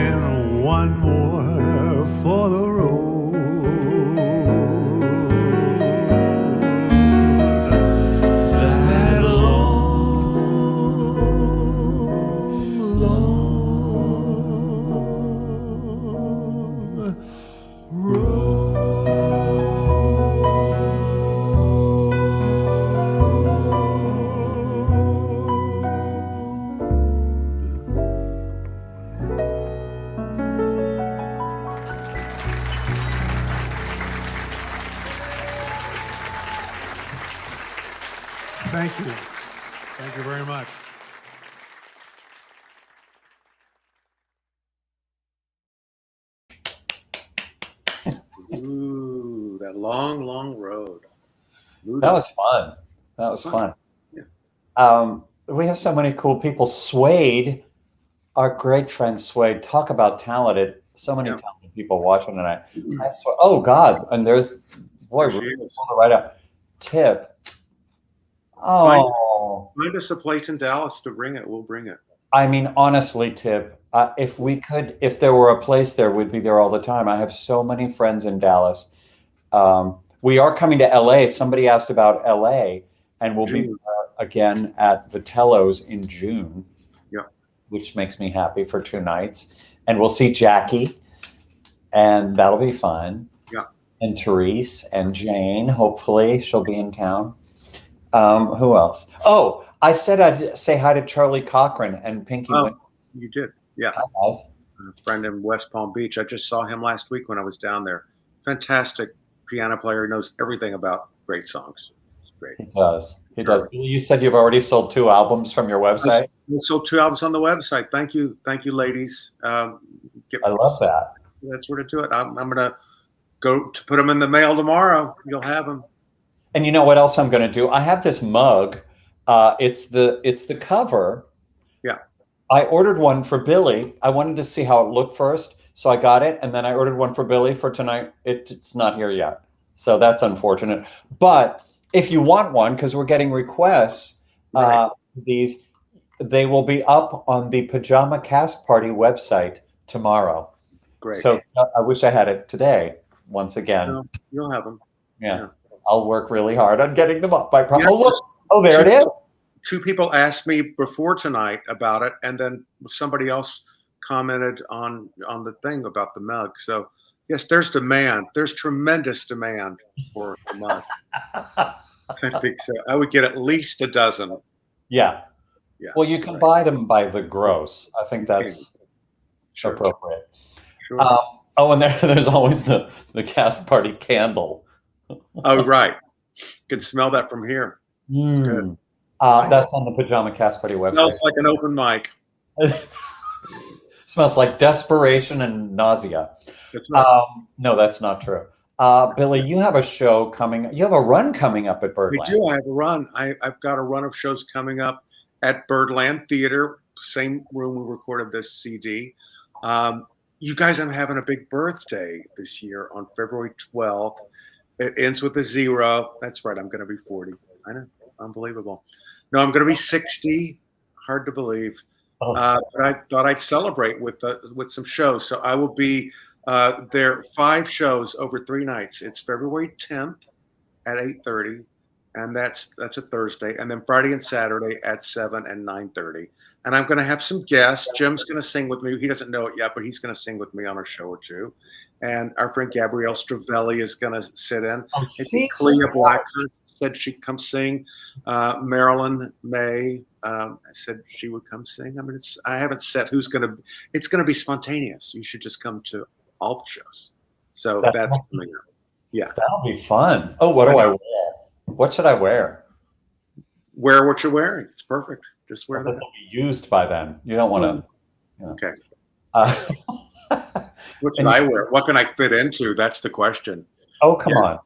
and one more for the road. Thank you. Thank you very much. Ooh, that long, long road. Ooh, That was fun. That was fun. Yeah. We have so many cool people. Suede, our great friend Suede, talk about talented. So many talented people watching tonight. I swear, oh God! And there's boy, There she we're is. right up. Tip. Oh, Find us a place in Dallas to bring it. We'll bring it. I mean, honestly, Tip, if we could, if there were a place there, we'd be there all the time. I have so many friends in Dallas. We are coming to LA. Somebody asked about LA, and we'll be again at Vitello's in June. Yeah. Which makes me happy for 2 nights. And we'll see Jackie, and that'll be fun. Yeah. And Therese and Jane, hopefully she'll be in town. Who else? Oh, I said I'd say hi to Charlie Cochran and Pinky. Oh, you did. Yeah. Hi. A friend in West Palm Beach. I just saw him last week when I was down there. Fantastic piano player. Knows everything about great songs. It's great. He does. He does. You said you've already sold 2 albums from your website. We sold 2 albums on the website. Thank you, ladies. I love that. That's where to do it. I'm gonna go to put them in the mail tomorrow. You'll have them. And you know what else I'm going to do? I have this mug. It's the cover. Yeah. I ordered one for Billy. I wanted to see how it looked first, so I got it, and then I ordered one for Billy for tonight. It's not here yet, so that's unfortunate. But if you want one, because we're getting requests, they will be up on the Pajama Cast Party website tomorrow. Great. So I wish I had it today. Once again, No, you'll have them. yeah. I'll work really hard on getting them up. Oh, look. Oh, there it is. 2 people asked me before tonight about it, and then somebody else commented on the thing about the mug. So yes, there's demand. There's tremendous demand for the mug. I think so. I would get at least a dozen. Yeah. Yeah. Well, you can buy them by the gross. I think that's appropriate. Sure. Oh, and there's always the cast party candle. Oh, right. You can smell that from here. It's good. That's on the Pajama Cast Party website. Smells like an open mic. Smells like desperation and nausea. No, that's not true. Billy, you have a show coming. You have a run coming up at Birdland. We do. I have a run. I've got a run of shows coming up at Birdland Theater, same room we recorded this CD. You guys, I'm having a big birthday this year on February 12th. It ends with a 0. That's right. I'm going to be 40. I know. Unbelievable. No, I'm going to be 60. Hard to believe. But I thought I'd celebrate with some shows. So I will be there 5 shows over 3 nights. It's February 10th at 8:30, and that's a Thursday, and then Friday and Saturday at 7 and 9:30. And I'm going to have some guests. Jim's going to sing with me. He doesn't know it yet, but he's going to sing with me on a show or 2. And our friend Gabrielle Stravelli is going to sit in. I think Clea Blacker said she'd come sing. Marilyn May said she would come sing. I mean, I haven't said who's going to. It's going to be spontaneous. You should just come to all the shows. So that's coming up. Yeah, that'll be fun. Oh, what do I wear? What should I wear? Wear what you're wearing. It's perfect. Just wear that. This will be used by then. You don't want to. Okay. What can I wear? What can I fit into? That's the question. Oh, come on.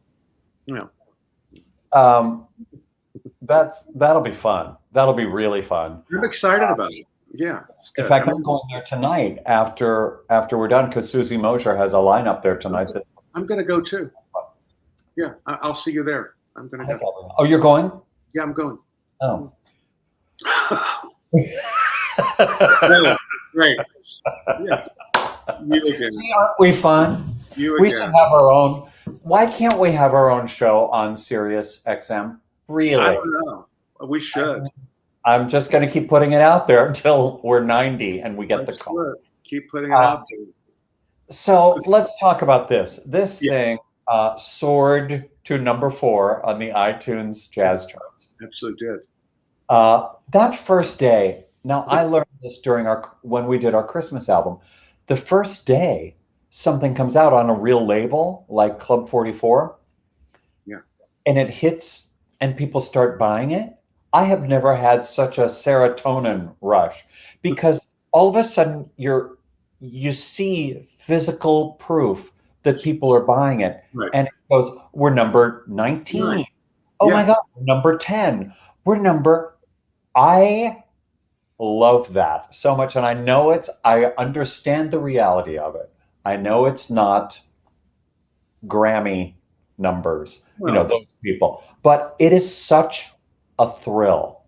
Yeah. That'll be fun. That'll be really fun. I'm excited about it. Yeah. In fact, I'm going there tonight after we're done because Susie Mosher has a lineup there tonight. I'm going to go too. Yeah, I'll see you there. I'm going to go. Oh, you're going? Yeah, I'm going. Oh. Great. Yeah. See, aren't we fun? We should have our own. Why can't we have our own show on Sirius XM? Really? I don't know. We should. I'm just going to keep putting it out there until we're 90 and we get the call. Keep putting it out there. So let's talk about this. This thing soared to number 4 on the iTunes jazz charts. Absolutely did. That first day. Now I learned this when we did our Christmas album. The first day something comes out on a real label like Club 44, and it hits and people start buying it. I have never had such a serotonin rush because all of a sudden you see physical proof that people are buying it. Right. And it goes, we're number 19. Right. Oh Yeah. my God, we're number 10. I love that so much. And I understand the reality of it. I know it's not Grammy numbers, Well, those people, but it is such a thrill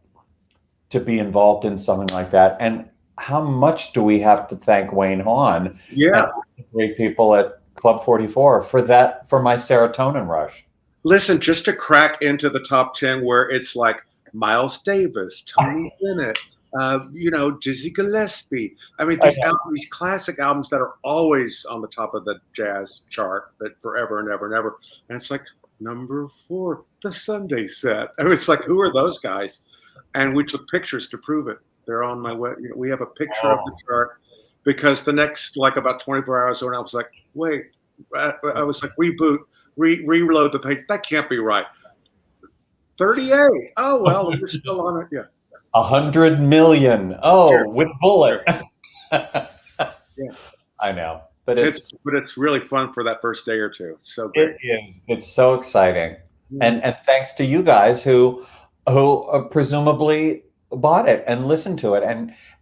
to be involved in something like that. And how much do we have to thank Wayne Hawn yeah. and the great people at Club 44 for my serotonin rush? Listen, just to crack into the top 10 where it's like Miles Davis, Tony Bennett, Dizzy Gillespie. I mean, these classic albums that are always on the top of the jazz chart, that forever and ever and ever. And it's like number 4, the Sunday set. I mean, it's like, who are those guys? And we took pictures to prove it. They're on my web. We have a picture of the chart because the next about 24 hours, when I was like, wait, I was like, reboot, reload the page. That can't be right. 38. Oh well, we're still on it. Yeah. 100 million. Oh, Sure. with Bullet. Sure. Yeah. I know, but it's really fun for that first day or two. So great. It is. It's so exciting, and thanks to you guys who presumably bought it and listened to it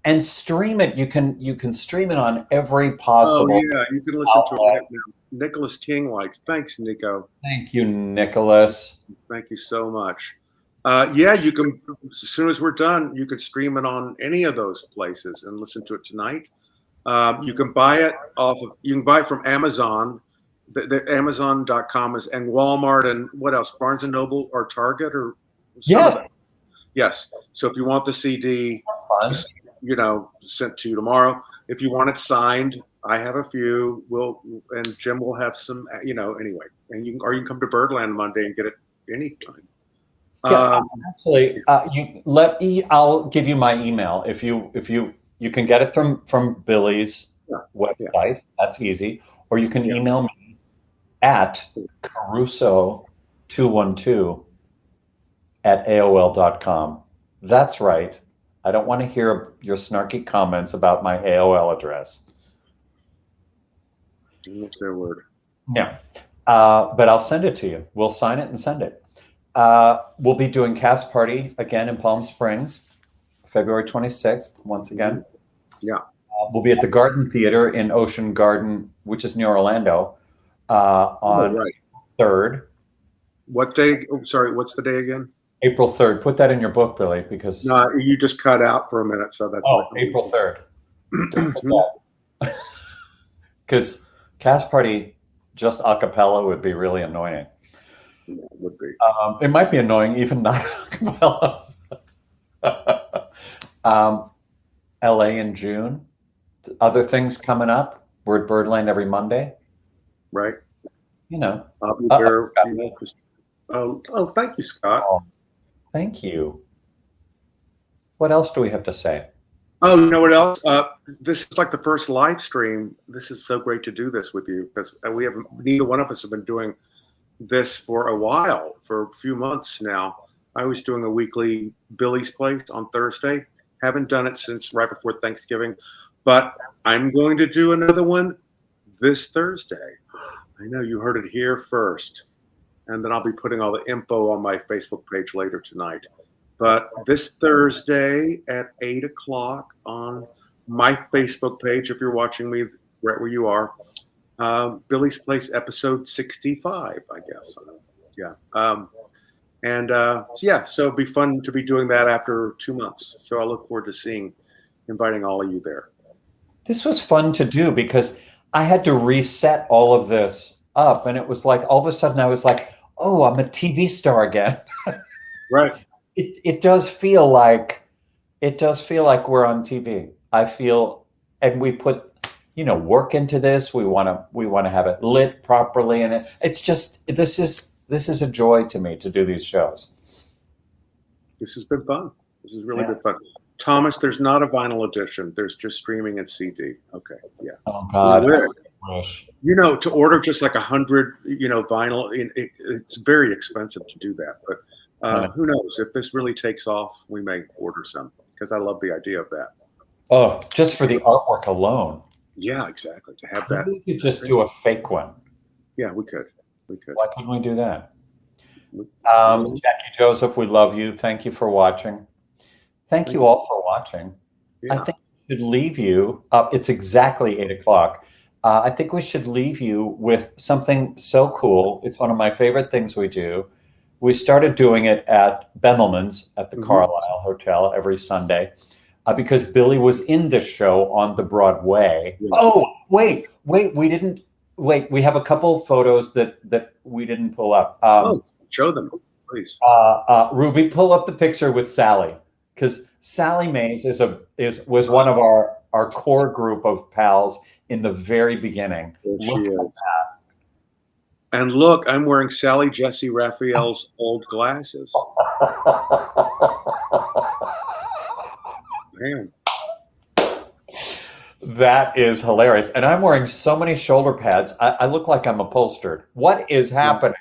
and stream it. You can stream it on every possible. Oh yeah, you can listen to it now. Nicholas King likes. Thanks, Nico. Thank you, Nicholas. Thank you so much. Yeah, you can. As soon as we're done, you can stream it on any of those places and listen to it tonight. You can buy it You can buy it from Amazon. The Amazon.com and Walmart and what else? Barnes and Noble or Target or Yes. Yes. So if you want the CD, Fun. Sent to you tomorrow. If you want it signed, I have a few. And Jim will have some. Anyway, and you can come to Birdland Monday and get it anytime. Yeah, actually, I'll give you my email if you can get it from Billy's website. Yeah. That's easy. Or you can email me at Caruso212@AOL.com. That's right. I don't want to hear your snarky comments about my AOL address. What's their word? Yeah. But I'll send it to you. We'll sign it and send it. We'll be doing Cast Party again in Palm Springs, February 26th, once again. Yeah. We'll be at the Garden Theater in Ocean Garden, which is near Orlando, on 3rd. What day? Oh, sorry, what's the day again? April 3rd. Put that in your book, Billy, because... No, you just cut out for a minute, so that's... April 3rd. Because Cast Party just a cappella would be really annoying. Yeah, it would be. It might be annoying even not a cappella. LA in June. Other things coming up. We're at Birdland every Monday. Right. I'll be there. Oh, thank you, Scott. Oh, thank you. What else do we have to say? Oh, you know what else? This is like the first live stream. This is so great to do this with you because neither one of us have been doing this for a while, for a few months now. I was doing a weekly Billy's Place on Thursday. Haven't done it since right before Thanksgiving, but I'm going to do another one this Thursday. I know you heard it here first, and then I'll be putting all the info on my Facebook page later tonight. But this Thursday at 8 o'clock on my Facebook page, if you're watching me right where you are, Billy's Place episode 65, I guess. Yeah. So it'd be fun to be doing that after 2 months. So I look forward to inviting all of you there. This was fun to do because I had to reset all of this up, and it was like all of a sudden I was like, oh, I'm a TV star again. Right. It does feel like we're on TV. I feel, and we put work into this. We want to have it lit properly, and it's just this is a joy to me to do these shows. This has been fun. This has really been fun. Thomas, there's not a vinyl edition. There's just streaming and CD. Okay, yeah. Oh God, I wish. To order just like 100, vinyl, it's very expensive to do that. But Who knows? If this really takes off, we may order some because I love the idea of that. Oh, just for the artwork alone. Yeah, exactly. To have that. We could just do a fake one. Yeah, we could. We could. Why couldn't we do that? Jackie Joseph, we love you. Thank you for watching. Thank you all for watching. Yeah. I think we should leave you. It's exactly 8 o'clock. I think we should leave you with something so cool. It's one of my favorite things we do. We started doing it at Bemelman's at the Carlisle Hotel every Sunday because Billy was in this show on the Broadway. Yeah. Oh, wait, we didn't. Wait, we have a couple photos that we didn't pull up. Show them, please. Ruby, pull up the picture with Sally, because Sally Mays was one of our core group of pals in the very beginning. Look at that. And look, I'm wearing Sally Jesse Raphael's old glasses. Man. That is hilarious. And I'm wearing so many shoulder pads. I look like I'm upholstered. What is happening?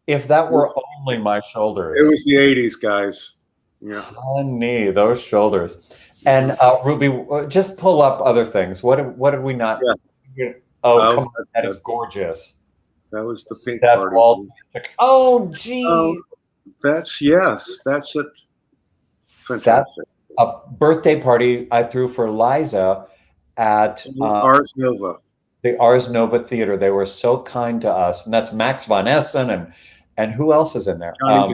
If that were only my shoulders. It was the 80s, guys. Yeah. Honey, those shoulders. And Ruby, just pull up other things. What did we not? Yeah. Oh, come on. That is gorgeous. That was the pink that party. Oh, geez. That's it. Fantastic. That's a birthday party I threw for Liza at Ars Nova. The Ars Nova Theater. They were so kind to us. And that's Max von Essen and who else is in there? John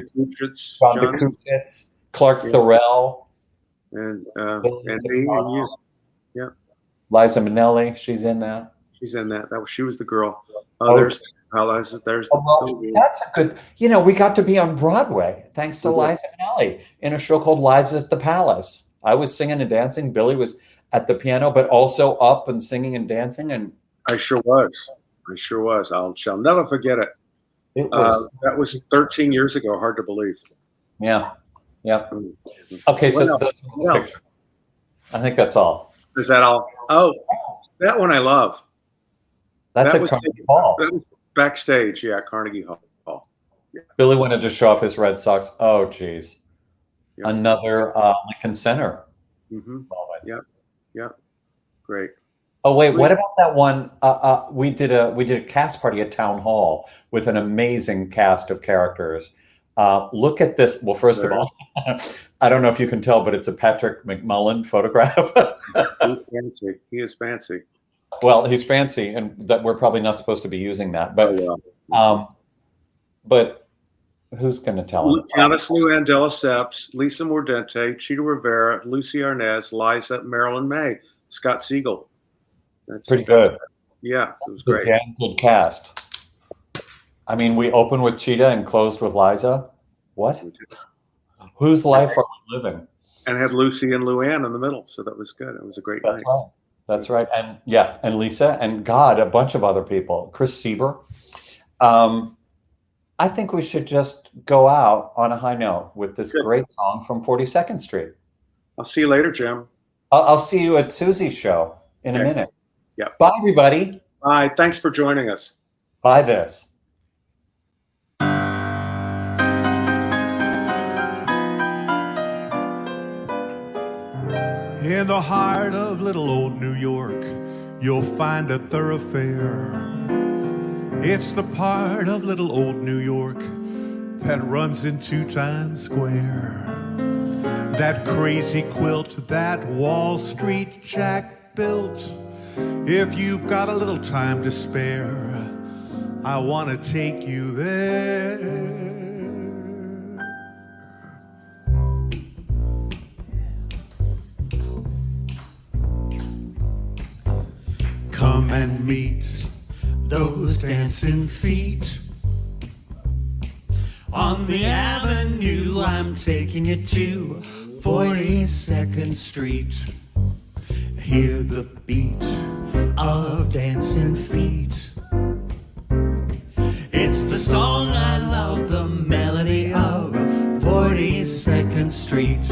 Dekuchitz, Clark Thorell. And me and you. Yeah. Liza Minnelli, she's in that. She's in that. She was the girl. There's Liza. There's that's a good. We got to be on Broadway thanks to Liza Minnelli in a show called Liza at the Palace. I was singing and dancing. Billy was at the piano, but also up and singing and dancing. And I sure was. Shall never forget it. That was 13 years ago. Hard to believe. Yeah. Okay, so what else? I think that's all. Is that all? Oh, that one I love. That's at Carnegie Hall. That was backstage, Carnegie Hall. Yeah. Billy wanted to show off his Red Sox. Oh, geez. Yep. Another Lincoln Center. Mm-hmm. Yep. Great. Oh wait, what about that one? We did a cast party at Town Hall with an amazing cast of characters. Look at this. Well, first of all, I don't know if you can tell, but it's a Patrick McMullen photograph. He's fancy. He is fancy. Well, he's fancy, and that we're probably not supposed to be using that. But but who's going to tell him? Countess Luann de Lesseps, Lisa Mordente, Chita Rivera, Lucy Arnaz, Liza, Marilyn May, Scott Siegel. That's pretty good. Yeah, it was great. Damn good cast. I mean, we opened with Cheetah and closed with Liza. What? Whose life are we living? And had Lucy and Luann in the middle, so that was good. It was a great night. Right. That's right. And and Lisa and God, a bunch of other people. Chris Sieber. I think we should just go out on a high note with this great song from 42nd Street. I'll see you later, Jim. I'll see you at Susie's show in a minute. Yeah. Bye, everybody. Bye. Thanks for joining us. Bye, this. In the heart of little old New York, you'll find a thoroughfare. It's the part of little old New York that runs into Times Square. That crazy quilt that Wall Street Jack built. If you've got a little time to spare, I want to take you there. Come and meet those dancing feet. On the avenue I'm taking you to 42nd Street. Hear the beat of dancing feet. It's the song I love, the melody of 42nd Street.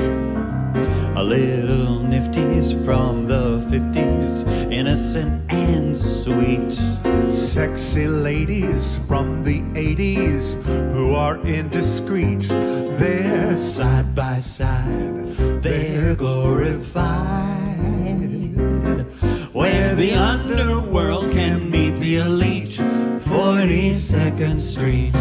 A little nifties from the 50s, innocent and sweet. Sexy ladies from the 80s who are indiscreet. They're side by side, they're glorified. Where the underworld can meet the elite, 42nd Street.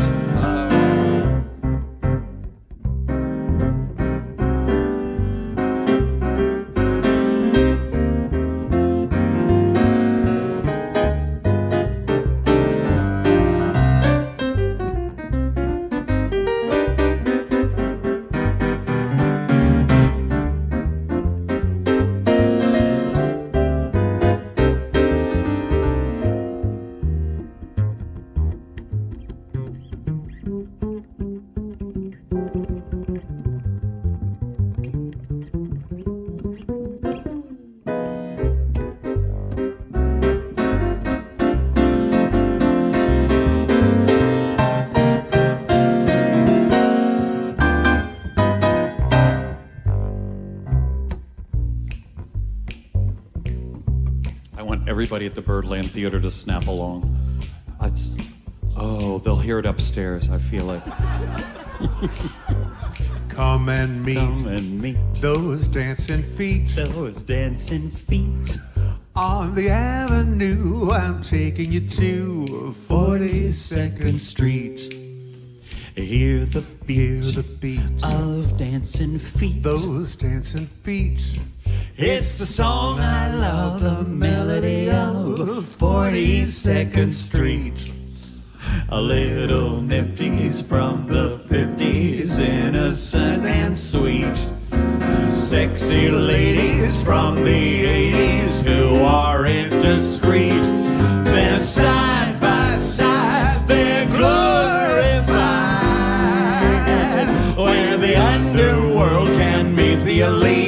Everybody at the Birdland Theater to snap along. They'll hear it upstairs. I feel it. Come and meet those dancing feet. Those dancing feet. On the avenue, I'm taking you to 42nd Street. Hear the beat beat of dancing feet. Those dancing feet. It's the song I love, the melody of 42nd Street. A little nifties from the 50s, innocent and sweet. Sexy ladies from the 80s who are indiscreet. They're side by side, they're glorified. Where the underworld can meet the elite.